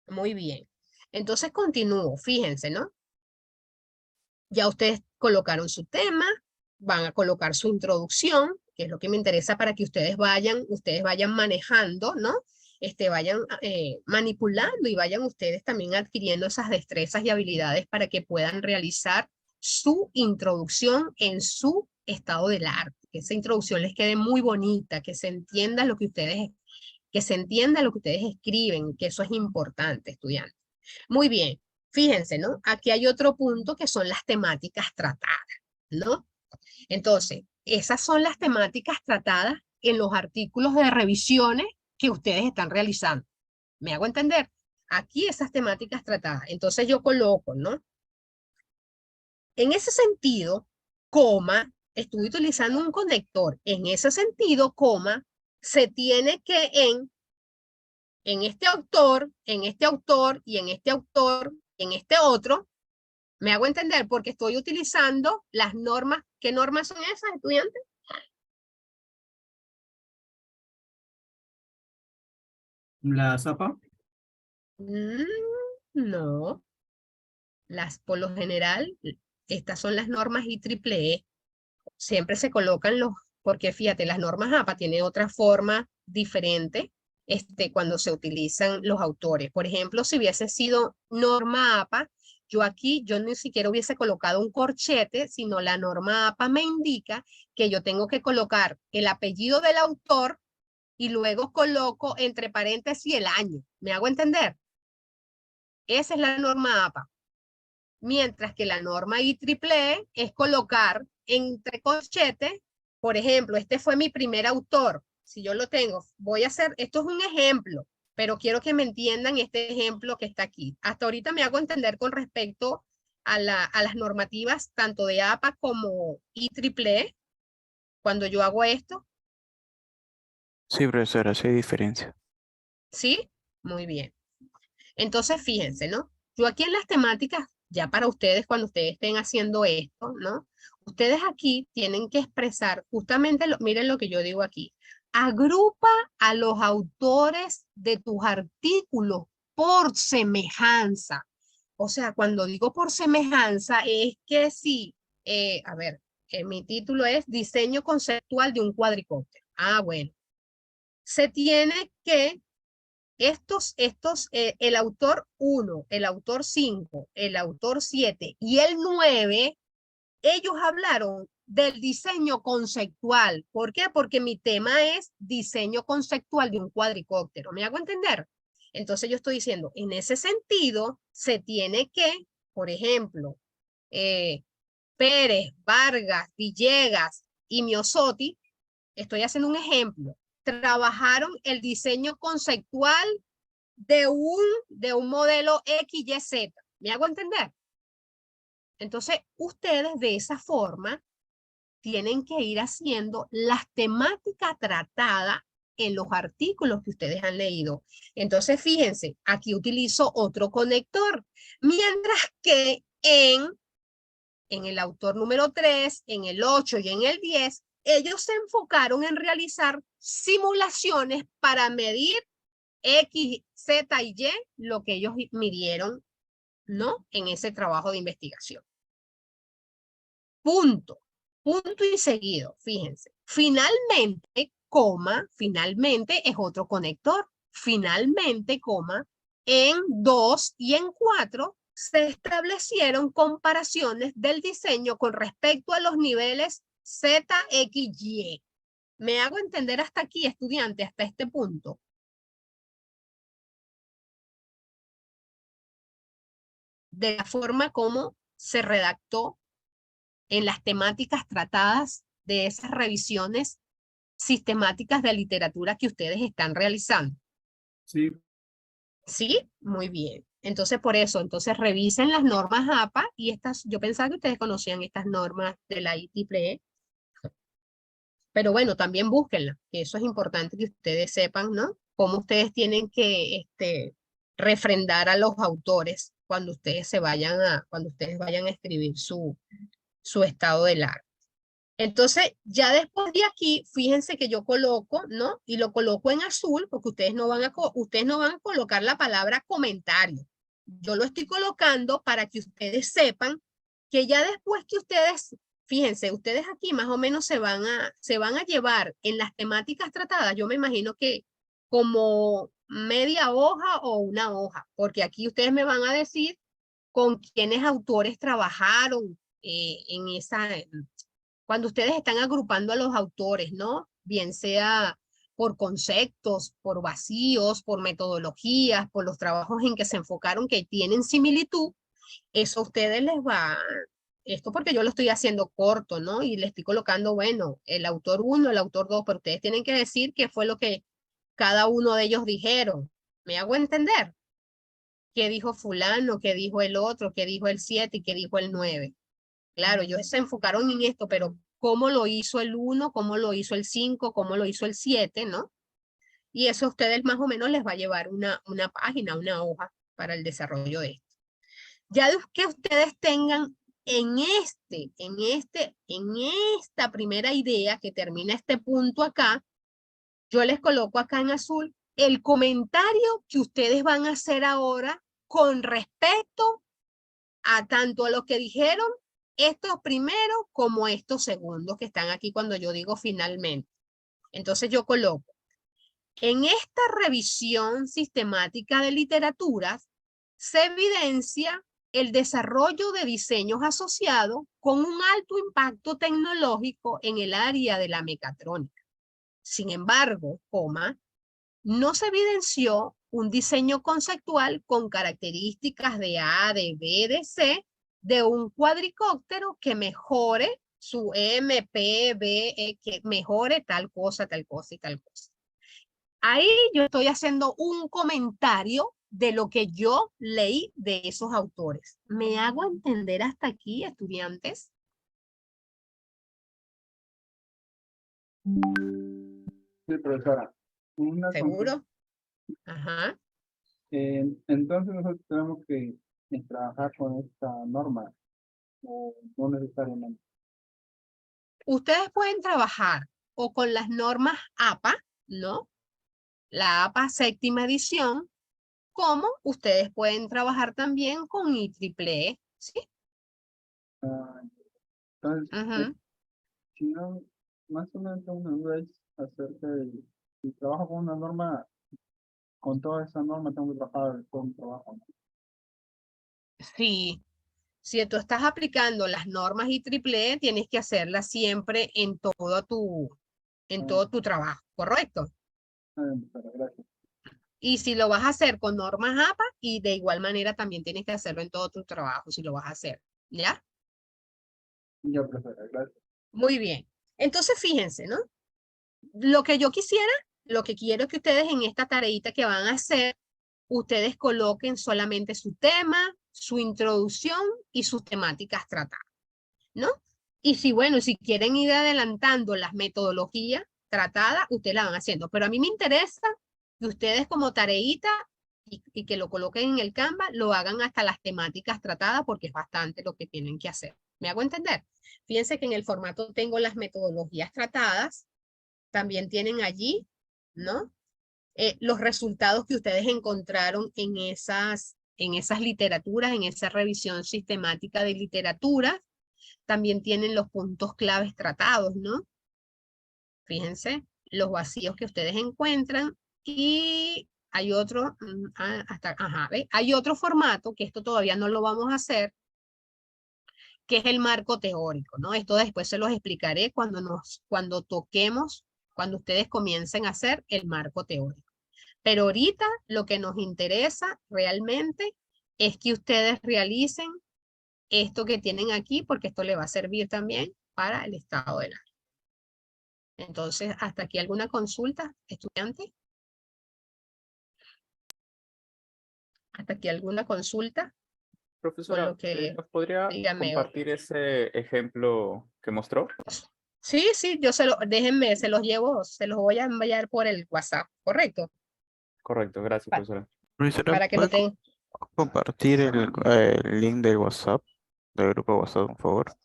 Muy bien. Entonces continúo, fíjense, ¿no? Ya ustedes colocaron su tema, van a colocar su introducción, que es lo que me interesa para que ustedes vayan manejando, ¿no? Vayan manipulando y vayan ustedes también adquiriendo esas destrezas y habilidades para que puedan realizar su introducción en su estado del arte. Que esa introducción les quede muy bonita, que se entienda lo que ustedes escriben, que eso es importante, estudiantes. Muy bien, fíjense, ¿no? Aquí hay otro punto que son las temáticas tratadas, ¿no? Entonces, esas son las temáticas tratadas en los artículos de revisiones que ustedes están realizando. ¿Me hago entender? Aquí esas temáticas tratadas. Entonces yo coloco, ¿no? En ese sentido, coma, estoy utilizando un conector. En ese sentido, coma, se tiene que en este autor y en este autor, en este otro, me hago entender porque estoy utilizando las normas. ¿Qué normas son esas, estudiantes? La zapa. No. Por lo general, estas son las normas IEEE. Siempre se colocan porque fíjate, las normas APA tienen otra forma diferente cuando se utilizan los autores. Por ejemplo, si hubiese sido norma APA, yo ni siquiera hubiese colocado un corchete, sino la norma APA me indica que yo tengo que colocar el apellido del autor y luego coloco entre paréntesis el año. ¿Me hago entender? Esa es la norma APA. Mientras que la norma IEEE es colocar entre corchetes, por ejemplo, este fue mi primer autor. Si yo lo tengo, esto es un ejemplo, pero quiero que me entiendan este ejemplo que está aquí. Hasta ahorita me hago entender con respecto a las normativas tanto de APA como IEEE cuando yo hago esto. Sí, profesora, sí hay diferencia. ¿Sí? Muy bien. Entonces, fíjense, ¿no? Yo aquí en las temáticas, ya para ustedes, cuando ustedes estén haciendo esto, ¿no? Ustedes aquí tienen que expresar justamente, miren lo que yo digo aquí. Agrupa a los autores de tus artículos por semejanza. O sea, cuando digo por semejanza, es que sí, a ver, mi título es Diseño conceptual de un cuadricóptero. Ah, bueno. Se tiene que el autor 1, el autor 5, el autor 7 y el 9, ellos hablaron del diseño conceptual. ¿Por qué? Porque mi tema es diseño conceptual de un cuadricóptero. ¿Me hago entender? Entonces yo estoy diciendo, en ese sentido, se tiene que por ejemplo, Pérez, Vargas, Villegas y Miosotti, estoy haciendo un ejemplo, trabajaron el diseño conceptual de un modelo XYZ. ¿Me hago entender? Entonces, ustedes de esa forma tienen que ir haciendo las temáticas tratadas en los artículos que ustedes han leído. Entonces, fíjense, aquí utilizo otro conector, mientras que en el autor número 3, en el 8 y en el 10, ellos se enfocaron en realizar simulaciones para medir X, Z y Y, lo que ellos midieron, ¿no? En ese trabajo de investigación. Punto. Punto y seguido, fíjense. Finalmente, coma, finalmente es otro conector. Finalmente, coma, en 2 y en 4 se establecieron comparaciones del diseño con respecto a los niveles Z, X, Y. ¿Me hago entender hasta aquí, estudiante, hasta este punto? De la forma como se redactó en las temáticas tratadas de esas revisiones sistemáticas de literatura que ustedes están realizando. Sí. ¿Sí? Muy bien. Entonces, por eso, entonces revisen las normas APA y estas, yo pensaba que ustedes conocían estas normas de la IEEE, pero bueno, también búsquenlas, que eso es importante que ustedes sepan, ¿no? Cómo ustedes tienen que refrendar a los autores cuando ustedes cuando ustedes vayan a escribir su estado del arte. Entonces, ya después de aquí, fíjense que yo coloco, ¿no? Y lo coloco en azul porque ustedes no van a colocar la palabra comentario. Yo lo estoy colocando para que ustedes sepan que ya después que ustedes, fíjense, ustedes aquí más o menos se van a llevar en las temáticas tratadas, yo me imagino que como media hoja o una hoja, porque aquí ustedes me van a decir con quiénes autores trabajaron en esa... Cuando ustedes están agrupando a los autores, ¿no? Bien sea por conceptos, por vacíos, por metodologías, por los trabajos en que se enfocaron que tienen similitud, eso a ustedes les va, esto porque yo lo estoy haciendo corto, ¿no? Y le estoy colocando, bueno, el autor 1, el autor 2, pero ustedes tienen que decir qué fue lo que cada uno de ellos dijeron. ¿Me hago entender? ¿Qué dijo fulano? ¿Qué dijo el otro? ¿Qué dijo el 7 y qué dijo el 9? Claro, ellos se enfocaron en esto, pero ¿cómo lo hizo el 1? ¿Cómo lo hizo el 5? ¿Cómo lo hizo el 7? ¿No? Y eso a ustedes más o menos les va a llevar una página, una hoja para el desarrollo de esto. Ya que ustedes tengan en esta primera idea que termina este punto acá, yo les coloco acá en azul el comentario que ustedes van a hacer ahora con respecto a tanto a lo que dijeron estos primeros como estos segundos que están aquí cuando yo digo finalmente. Entonces yo coloco, en esta revisión sistemática de literaturas se evidencia el desarrollo de diseños asociados con un alto impacto tecnológico en el área de la mecatrónica. Sin embargo, no se evidenció un diseño conceptual con características de A, de B, de C, de un cuadricóptero que mejore su MPB, que mejore tal cosa y tal cosa. Ahí yo estoy haciendo un comentario de lo que yo leí de esos autores. ¿Me hago entender hasta aquí, estudiantes? Sí, profesora. ¿Seguro? Ajá. Entonces nosotros tenemos que trabajar con esta norma, o no necesariamente. Ustedes pueden trabajar o con las normas APA, ¿no? La APA séptima edición, como ustedes pueden trabajar también con IEEE, ¿sí? Entonces, si no, más o menos una duda es acerca de si trabajo con una norma, con toda esa norma tengo que trabajar con un trabajo, ¿no? Sí, si tú estás aplicando las normas IEEE, tienes que hacerlas siempre en todo tu trabajo, ¿correcto? Gracias. Y si lo vas a hacer con normas APA, y de igual manera también tienes que hacerlo en todo tu trabajo, si lo vas a hacer, ¿ya? Ya, profesora, gracias. Muy bien. Entonces, fíjense, ¿no? Lo que yo quisiera, lo que quiero que ustedes en esta tareita que van a hacer, ustedes coloquen solamente su tema, su introducción y sus temáticas tratadas, ¿no? Y si, bueno, si quieren ir adelantando las metodologías tratadas, ustedes la van haciendo. Pero a mí me interesa que ustedes como tareita y que lo coloquen en el Canva, lo hagan hasta las temáticas tratadas porque es bastante lo que tienen que hacer. ¿Me hago entender? Fíjense que en el formato tengo las metodologías tratadas, también tienen allí, ¿no? Los resultados que ustedes encontraron en esas literaturas, en esa revisión sistemática de literatura. También tienen los puntos claves tratados, ¿no? Fíjense, los vacíos que ustedes encuentran. Y hay otro, hay otro formato, que esto todavía no lo vamos a hacer, que es el marco teórico, ¿no? Esto después se los explicaré cuando toquemos, cuando ustedes comiencen a hacer el marco teórico. Pero ahorita lo que nos interesa realmente es que ustedes realicen esto que tienen aquí, porque esto le va a servir también para el estado del arte. Entonces, ¿hasta aquí alguna consulta, estudiante? ¿Hasta aquí alguna consulta? Profesora, Con lo que, ¿nos podría dígame. compartir ese ejemplo que mostró? Sí, yo déjenme, se los voy a enviar por el WhatsApp, ¿correcto? Correcto, gracias, Pa- profesora. Profesora, Para que lo ¿puede tengan. compartir el link del WhatsApp, del grupo de WhatsApp, por favor?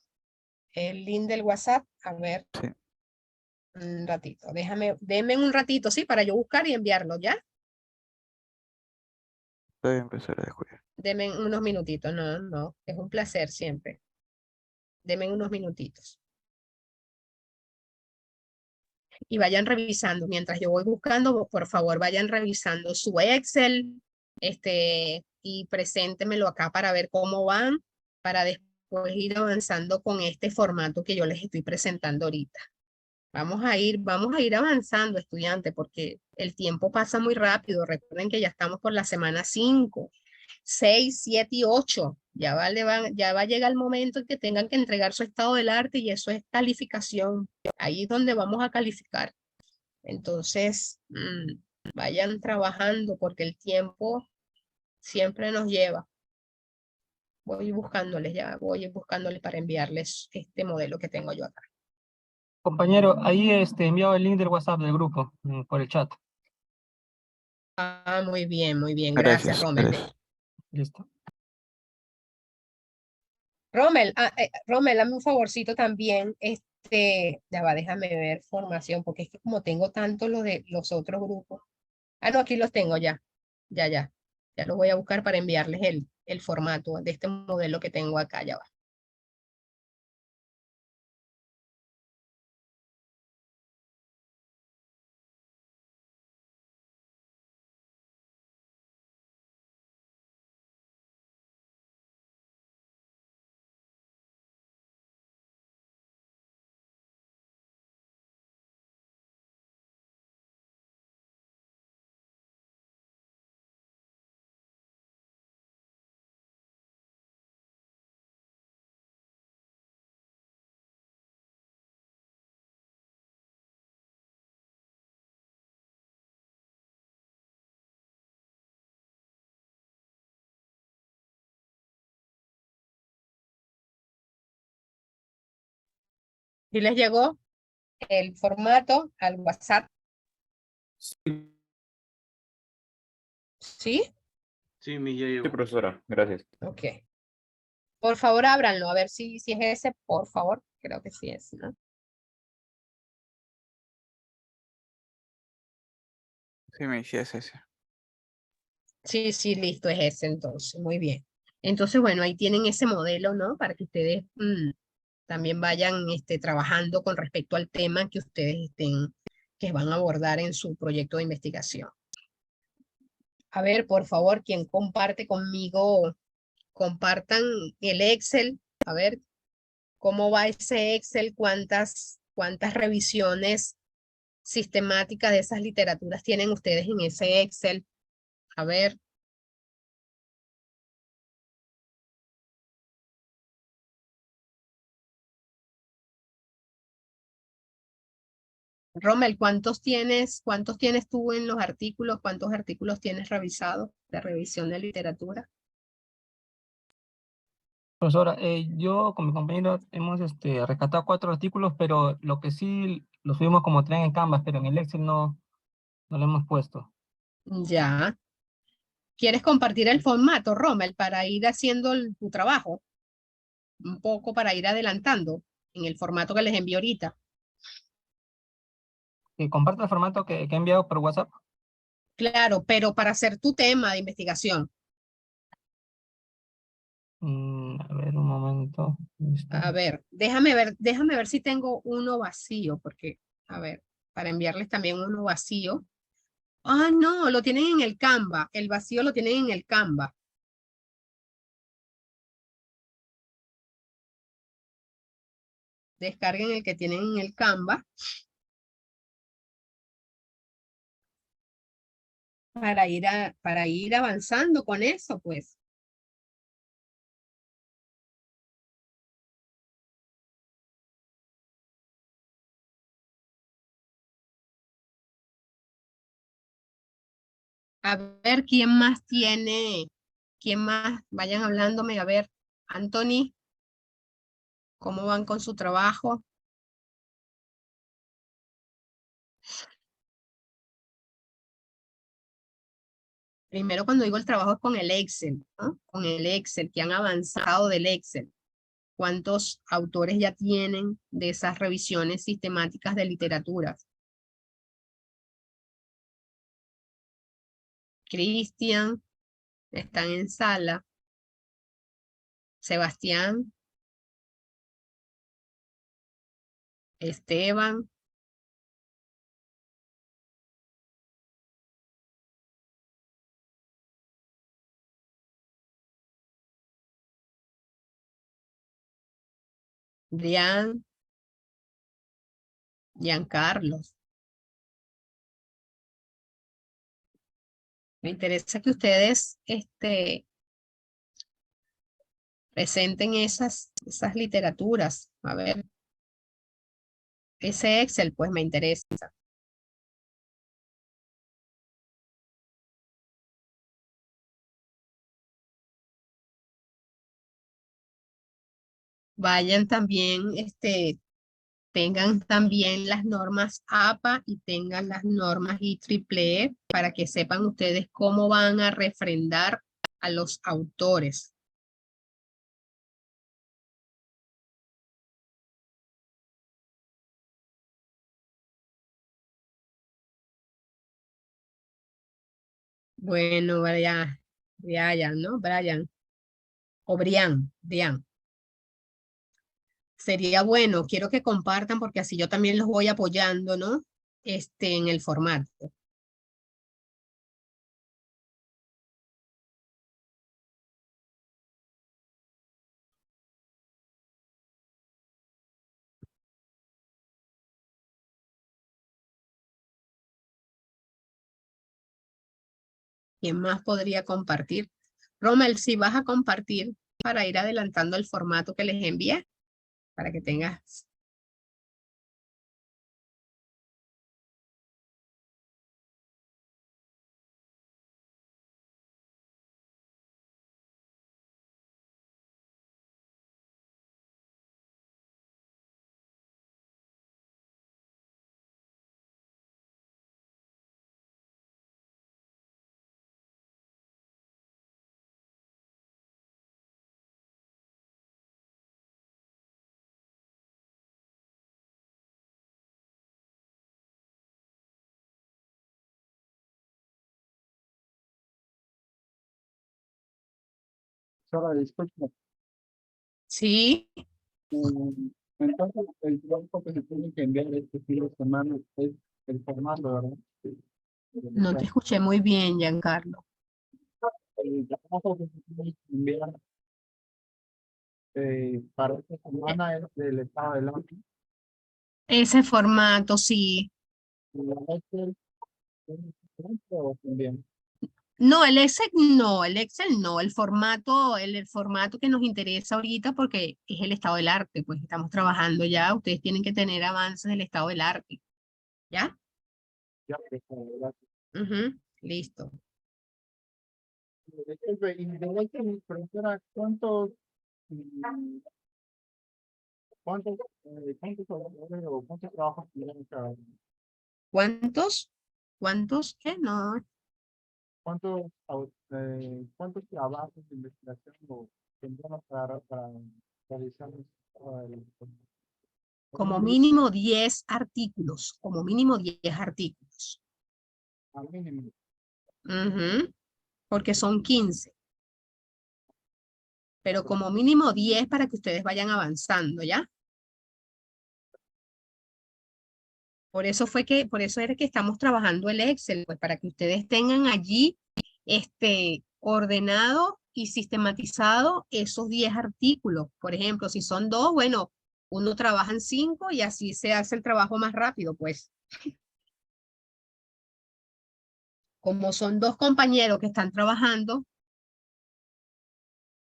El link del WhatsApp, a ver, Sí. un ratito, denme un ratito, sí, para yo buscar y enviarlo, ¿ya? Está bien, profesora, descuida. Denme unos minutitos, no, es un placer siempre. Denme unos minutitos. Y vayan revisando, mientras yo voy buscando, por favor, vayan revisando su Excel, y preséntemelo acá para ver cómo van, para después ir avanzando con este formato que yo les estoy presentando ahorita. Vamos a ir avanzando, estudiantes, porque el tiempo pasa muy rápido. Recuerden que ya estamos por la semana 5, 6, 7 y 8. Ya va a llegar el momento en que tengan que entregar su estado del arte y eso es calificación. Ahí es donde vamos a calificar. Entonces, vayan trabajando porque el tiempo siempre nos lleva. Voy buscándoles para enviarles este modelo que tengo yo acá. Compañero, ahí enviado el link del WhatsApp del grupo por el chat. Ah, muy bien, gracias, Rommel. Gracias. Listo. Rommel, dame un favorcito también, ya va, déjame ver formación, porque es que como tengo tanto lo de los otros grupos. Ah, no, aquí los tengo ya los voy a buscar para enviarles el formato de este modelo que tengo acá, ya va. ¿Y les llegó el formato al WhatsApp? ¿Sí? Sí, profesora, gracias. Ok. Por favor, ábranlo, a ver si es ese, por favor. Creo que sí es, ¿no? Sí, me decía ese. Sí, listo, es ese entonces, muy bien. Entonces, bueno, ahí tienen ese modelo, ¿no? Para que ustedes también vayan trabajando con respecto al tema que ustedes que van a abordar en su proyecto de investigación. A ver, por favor, quien comparte conmigo, compartan el Excel, a ver cómo va ese Excel, cuántas revisiones sistemáticas de esas literaturas tienen ustedes en ese Excel. A ver. Rommel, ¿cuántos tienes tú en los artículos? ¿Cuántos artículos tienes revisados de revisión de literatura? Profesora, yo con mi compañero hemos rescatado 4 artículos, pero lo que sí lo subimos como tren en Canvas, pero en el Excel no lo hemos puesto. Ya. ¿Quieres compartir el formato, Rommel, para ir haciendo tu trabajo? Un poco para ir adelantando en el formato que les envío ahorita. Comparte el formato que he enviado por WhatsApp. Claro, pero para hacer tu tema de investigación. A ver, un momento. A ver, déjame ver si tengo uno vacío, porque, a ver, para enviarles también uno vacío. Ah, no, lo tienen en el Canva. El vacío lo tienen en el Canva. Descarguen el que tienen en el Canva. Para ir avanzando con eso, pues. A ver, ¿quién más tiene? ¿Quién más? Vayan hablándome. A ver, Anthony, ¿cómo van con su trabajo? Primero, cuando digo el trabajo es con el Excel, ¿no? Con el Excel, que han avanzado del Excel. ¿Cuántos autores ya tienen de esas revisiones sistemáticas de literatura? Cristian, están en sala. Sebastián. Esteban. Brian. Giancarlos. Me interesa que ustedes presenten esas literaturas. A ver, ese Excel pues me interesa. Vayan también, tengan también las normas APA y tengan las normas IEEE para que sepan ustedes cómo van a refrendar a los autores. Bueno, Brian, ¿no? Brian. O Brian. Sería bueno, quiero que compartan porque así yo también los voy apoyando, ¿no? En el formato. ¿Quién más podría compartir? Rommel, si vas a compartir para ir adelantando el formato que les envié, para que tengas. Sara, disculpa. Sí, Entonces, el trabajo que se tiene que enviar este fin de semana es el formato, ¿verdad? Sí. no te escuché muy bien, Giancarlo. El trabajo que se tiene que enviar para esta semana es del estado del arte. Ese formato, sí. ¿La Excel es diferente o también? No, el Excel no, el formato que nos interesa ahorita porque es el estado del arte, pues estamos trabajando ya, ustedes tienen que tener avances del estado del arte, ¿ya? Ya, gracias. Ujú, listo. Disculpe, y de hecho, profesora, ¿cuántos trabajadores o cuántos trabajos tienen cada uno? ¿Cuántos? ¿Cuántos? ¿Qué? No, ¿Cuántos trabajos de investigación o tendríamos para realizar como mínimo 10 artículos, como mínimo 10 artículos. al mínimo? Ujú, porque son 15, pero como mínimo 10 para que ustedes vayan avanzando, ¿ya? Por eso era que estamos trabajando el Excel, pues para que ustedes tengan allí ordenado y sistematizado esos 10 artículos. Por ejemplo, si son 2, bueno, uno trabaja en 5 y así se hace el trabajo más rápido, pues. Como son 2 compañeros que están trabajando,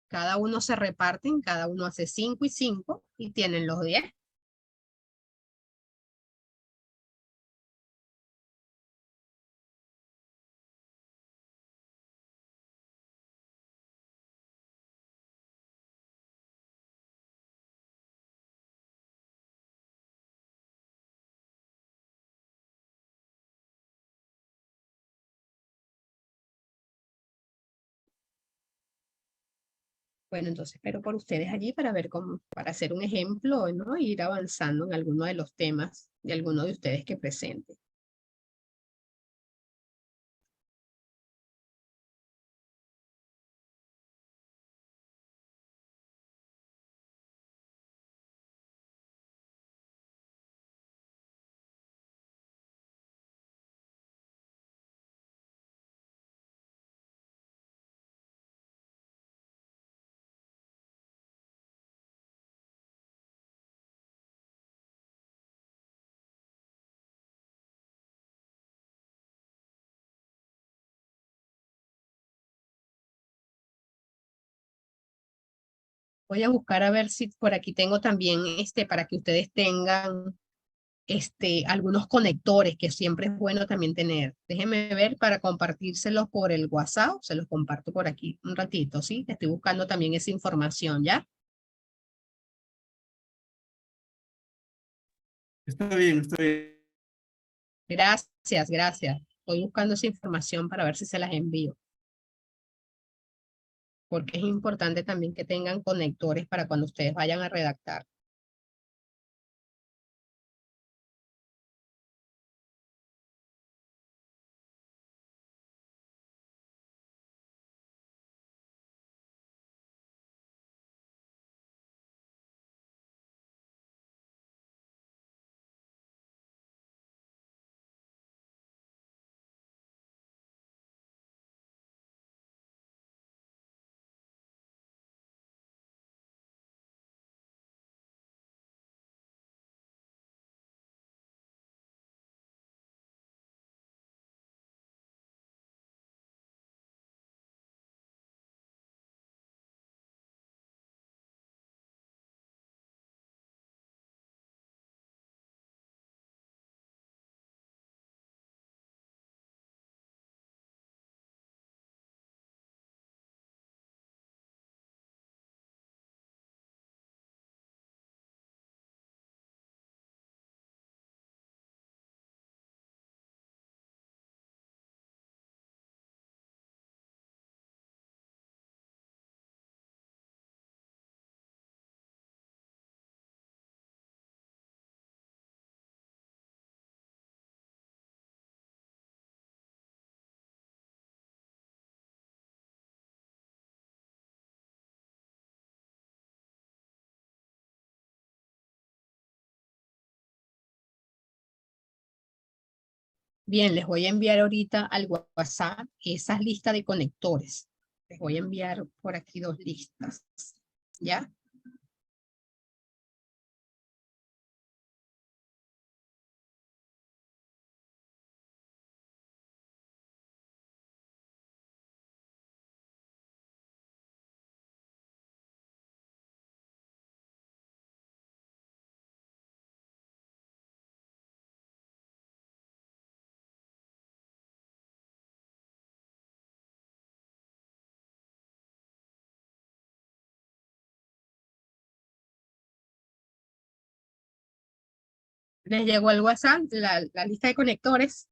cada uno se reparten, cada uno hace 5 y 5 y tienen los 10. Bueno, entonces espero por ustedes allí para ver cómo, para hacer un ejemplo, ¿no? E ir avanzando en alguno de los temas de alguno de ustedes que presente. Voy a buscar a ver si por aquí tengo también para que ustedes tengan algunos conectores que siempre es bueno también tener. Déjenme ver para compartírselos por el WhatsApp, se los comparto por aquí un ratito, ¿sí? Estoy buscando también esa información, ¿ya? Está bien, está bien. Gracias, gracias. Estoy buscando esa información para ver si se las envío. Porque es importante también que tengan conectores para cuando ustedes vayan a redactar. Bien, les voy a enviar ahorita al WhatsApp esas listas de conectores. Les voy a enviar por aquí 2 listas, ¿ya? ¿Les llegó al WhatsApp la lista de conectores?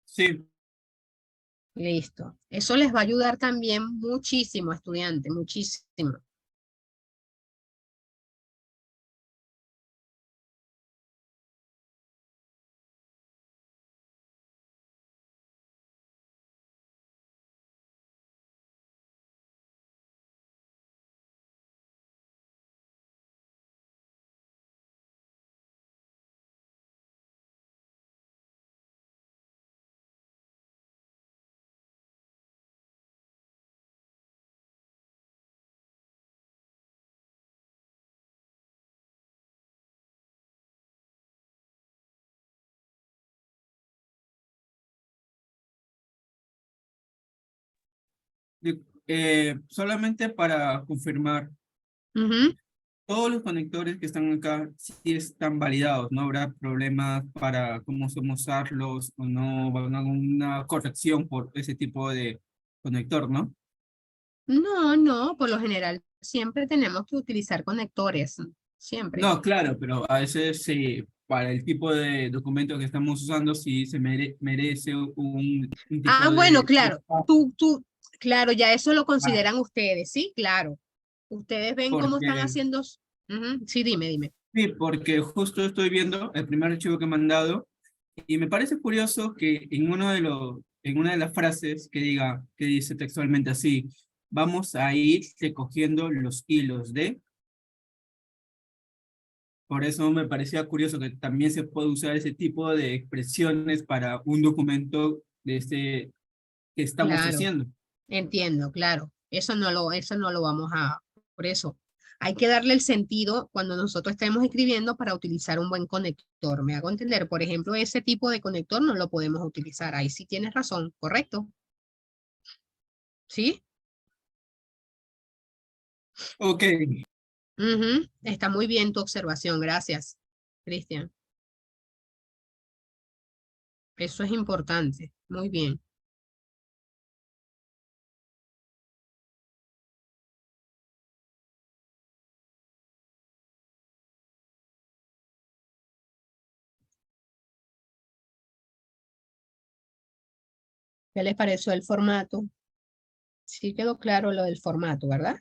Sí, Listo. Eso les va a ayudar también muchísimo, estudiante, muchísimo. solamente para confirmar, Ujú. todos los conectores que están acá sí están validados, no habrá problemas para cómo somos usarlos o no, va a haber una corrección por ese tipo de conector, ¿no? No, no, por lo general siempre tenemos que utilizar conectores, siempre. No, claro, pero a veces para el tipo de documento que estamos usando sí se merece un Ah, tipo bueno, de... claro, claro, ya eso lo Ah, consideran ustedes, ¿sí? Claro. Ustedes ven cómo están porque, haciendo. Ujú. Sí, dime, dime. sí, porque justo estoy viendo el primer archivo que he mandado y me parece curioso que en una de las frases que dice textualmente así, vamos a ir recogiendo los hilos de... Por eso me parecía curioso que también se puede usar ese tipo de expresiones para un documento de este que estamos Claro, haciendo. entiendo, claro. Eso no lo vamos a, por eso. Hay que darle el sentido cuando nosotros estemos escribiendo para utilizar un buen conector. Me hago entender, por ejemplo, ese tipo de conector no lo podemos utilizar. Ahí sí tienes razón, ¿correcto? ¿Sí? Ok, Ujú. Está muy bien tu observación, gracias, Cristian. Eso es importante. Muy bien. ¿Qué les pareció el formato? Sí quedó claro lo del formato, ¿verdad?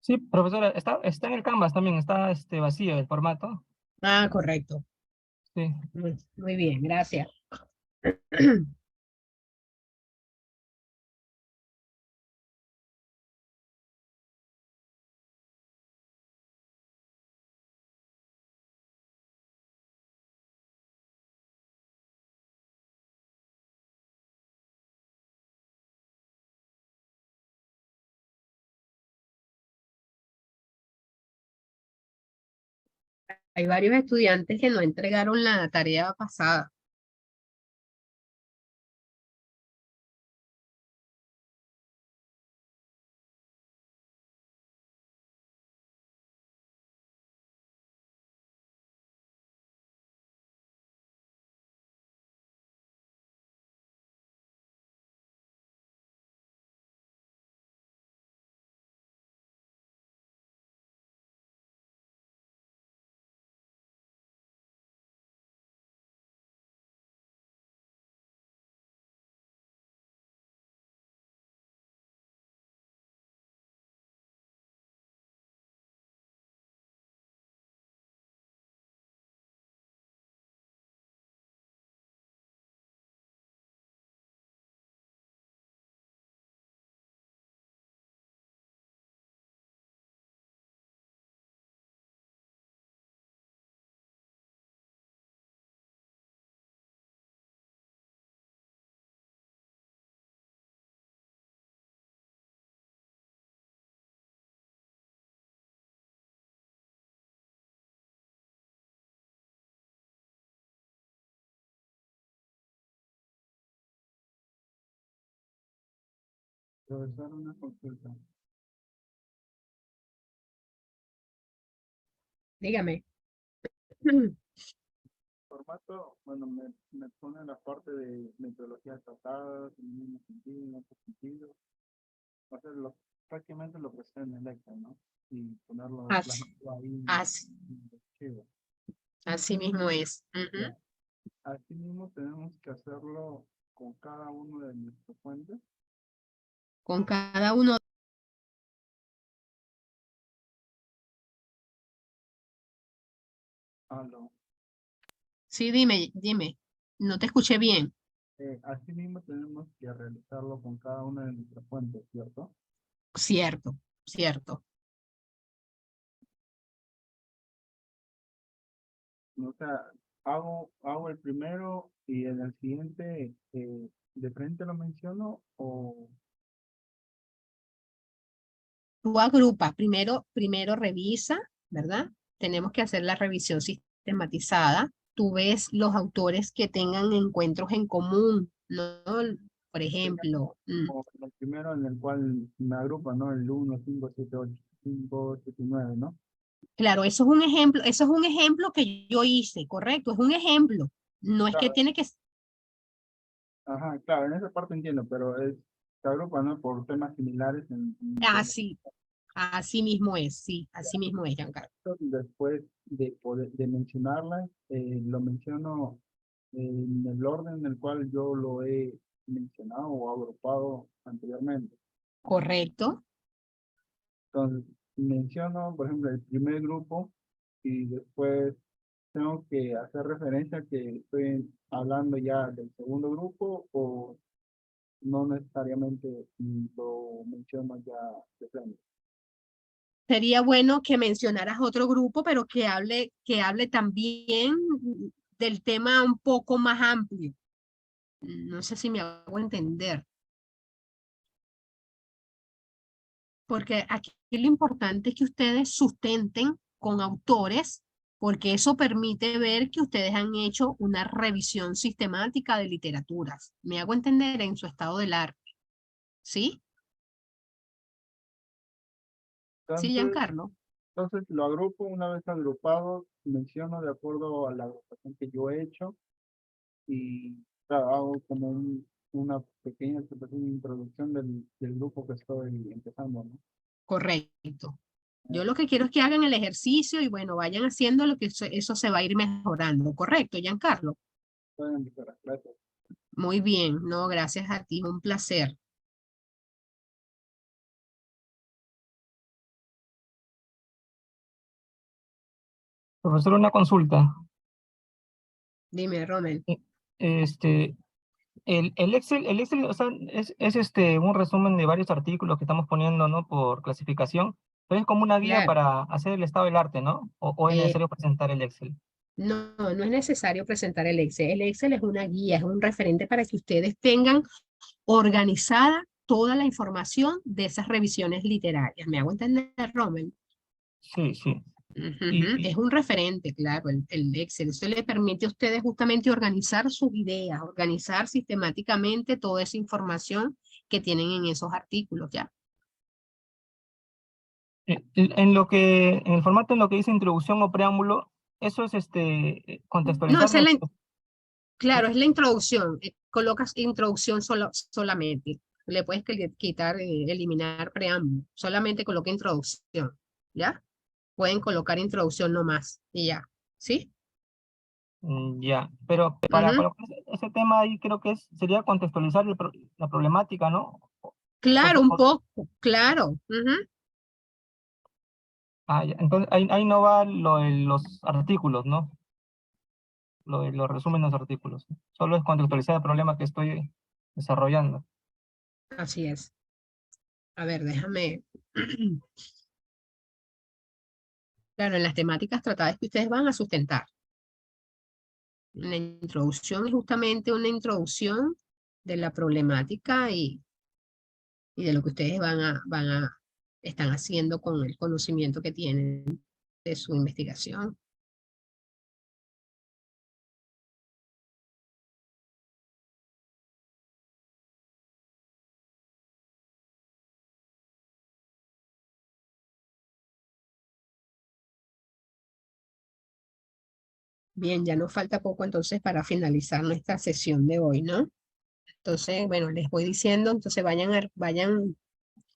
Sí, profesora, está en el Canvas también, está vacío el formato. Ah, correcto. Sí. Muy bien, gracias. Hay varios estudiantes que no entregaron la tarea pasada. Profesor, una consulta. Dígame. formato, bueno, me pone la parte de metodologías tratadas, en el mismo sentido, en otro sentido. Va a ser prácticamente lo que está en el Excel, ¿no? Y ponerlo Así, plasmarlo ahí así, en el archivo. así mismo es. Ujú. Ya. Así mismo tenemos que hacerlo con cada uno de nuestros fuentes. Con cada uno. Aló. Sí, dime. No te escuché bien. Así mismo tenemos que realizarlo con cada una de nuestras fuentes, ¿cierto? Cierto, cierto. O sea, hago el primero y en el siguiente de frente lo menciono o Tú agrupas, primero revisa, ¿verdad? Tenemos que hacer la revisión sistematizada. Tú ves los autores que tengan encuentros en común, ¿no? Por ejemplo, o el primero en el cual me agrupa, ¿no? El 1, 5, 7, 8, 5, 7, 9, ¿no? claro, eso es un ejemplo que yo hice, correcto, es un ejemplo. No es que Claro, tiene que, ajá, claro, en esa parte entiendo, pero se agrupa, ¿no? Por temas similares así, así mismo es, sí, así mismo es, Giancarlo. después de mencionarlas, lo menciono en el orden en el cual yo lo he mencionado o agrupado anteriormente. Correcto, Entonces, menciono, por ejemplo, el primer grupo y después tengo que hacer referencia que estoy hablando ya del segundo grupo o no necesariamente lo menciono ya de frente. sería bueno que mencionaras otro grupo, pero que hable también del tema un poco más amplio. No sé si me hago entender, porque aquí lo importante es que ustedes sustenten con autores, porque eso permite ver que ustedes han hecho una revisión sistemática de literaturas. Me hago entender en su estado del arte, ¿sí? Sí, Entonces, Giancarlo. entonces lo agrupo, una vez agrupado, menciono de acuerdo a la agrupación que yo he hecho y claro, hago como una pequeña presentación de introducción del grupo que estoy empezando, ¿no? Correcto. Yo lo que quiero es que hagan el ejercicio y bueno, vayan haciendo lo que eso se va a ir mejorando. Correcto, Giancarlo. Pueden empezar, gracias. Muy bien, no, gracias a ti, un placer. Profesor, una consulta. Dime, Rommel. Este, el Excel, o sea, es un resumen de varios artículos que estamos poniendo, ¿no? Por clasificación, pero es como una guía Claro, para hacer el estado del arte, ¿no? O es necesario presentar el Excel. no, no es necesario presentar el Excel. El Excel es una guía, es un referente para que ustedes tengan organizada toda la información de esas revisiones literarias. ¿Me hago entender, Rommel? Sí, sí. Ujú. Es un referente, claro, el Excel. Eso le permite a ustedes justamente organizar sus ideas, organizar sistemáticamente toda esa información que tienen en esos artículos, ¿ya? En el formato en lo que dice introducción o preámbulo, eso es No, contextualizar nuestro. claro, es la introducción. Colocas introducción solamente. Le puedes quitar, eliminar preámbulo. Solamente coloca introducción, ¿ya? Pueden colocar introducción nomás y ya, ¿sí? Ya, pero para Ujú. colocar ese tema ahí creo que sería contextualizar la problemática, ¿no? Claro, Entonces, un poco, claro. Ujú. ya, entonces ahí no va lo de los artículos, ¿no? Lo de los resúmenes de los artículos. Solo es contextualizar el problema que estoy desarrollando. Así es. A ver, déjame. Claro, en las temáticas tratadas que ustedes van a sustentar. La introducción es justamente una introducción de la problemática y de lo que ustedes están haciendo con el conocimiento que tienen de su investigación. Bien, ya nos falta poco entonces para finalizar nuestra sesión de hoy, ¿no? Entonces, bueno, les voy diciendo, entonces vayan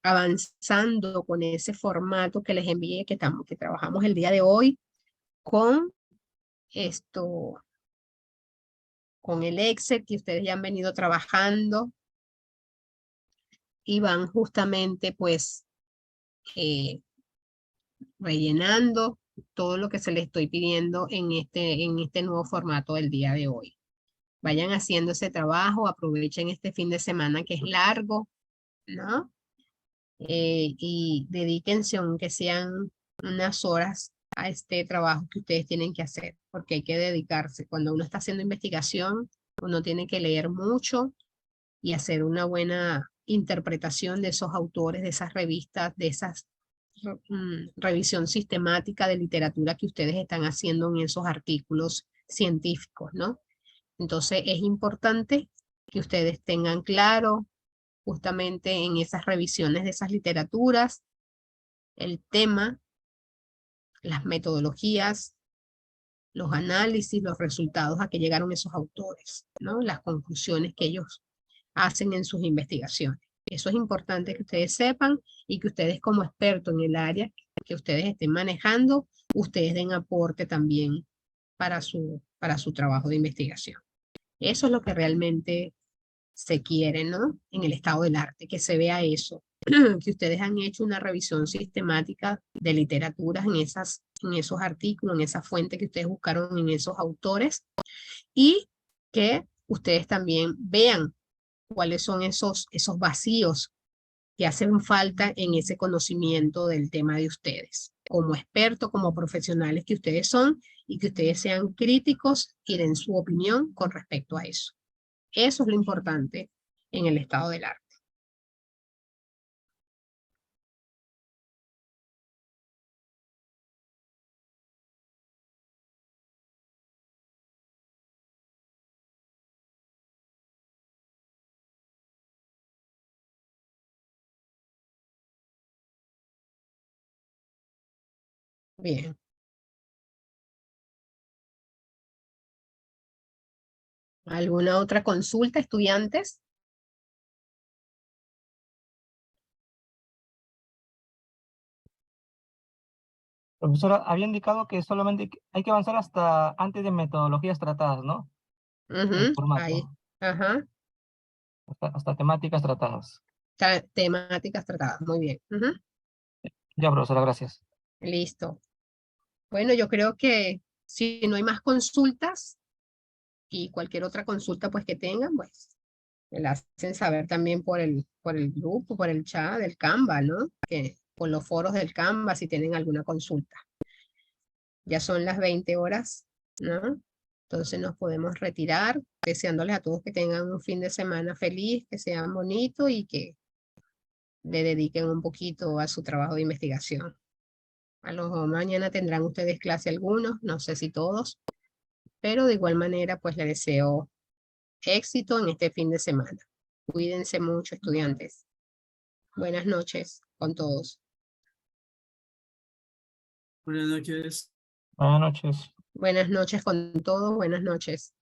avanzando con ese formato que les envié, que trabajamos el día de hoy con con el Excel que ustedes ya han venido trabajando y van justamente pues rellenando todo lo que se les estoy pidiendo en este nuevo formato del día de hoy. Vayan haciendo ese trabajo, aprovechen este fin de semana que es largo, ¿no? Y dedíquense aunque sean unas horas a este trabajo que ustedes tienen que hacer, porque hay que dedicarse. Cuando uno está haciendo investigación, uno tiene que leer mucho y hacer una buena interpretación de esos autores, de esas revistas, de esas revisión sistemática de literatura que ustedes están haciendo en esos artículos científicos, ¿no? Entonces es importante que ustedes tengan claro justamente en esas revisiones de esas literaturas, el tema, las metodologías, los análisis, los resultados a que llegaron esos autores, ¿no? Las conclusiones que ellos hacen en sus investigaciones. Eso es importante que ustedes sepan y que ustedes como expertos en el área que ustedes estén manejando, ustedes den aporte también para su trabajo de investigación. Eso es lo que realmente se quiere, ¿no? En el estado del arte, que se vea eso, que ustedes han hecho una revisión sistemática de literaturas en esos artículos, en esa fuente que ustedes buscaron en esos autores, y que ustedes también vean cuáles son esos vacíos que hacen falta en ese conocimiento del tema de ustedes, como expertos, como profesionales que ustedes son, y que ustedes sean críticos y den su opinión con respecto a eso. Eso es lo importante en el estado del arte. Bien. ¿Alguna otra consulta, estudiantes? Profesora, había indicado que solamente hay que avanzar hasta antes de metodologías tratadas, ¿no? El formato. Ahí. Ajá. Hasta temáticas tratadas. Temáticas tratadas. Muy bien. Ya, profesora, gracias. Listo. Bueno, yo creo que si no hay más consultas y cualquier otra consulta pues que tengan, pues me la hacen saber también por el grupo, por el chat del Canva, ¿no? Que por los foros del Canva si tienen alguna consulta. Ya son las 20 horas, ¿no? Entonces nos podemos retirar, deseándoles a todos que tengan un fin de semana feliz, que sean bonitos y que le dediquen un poquito a su trabajo de investigación. Mañana tendrán ustedes clase algunos, no sé si todos, pero de igual manera pues les deseo éxito en este fin de semana. Cuídense mucho, estudiantes. Buenas noches con todos. Buenas noches. Buenas noches. Buenas noches con todos, buenas noches.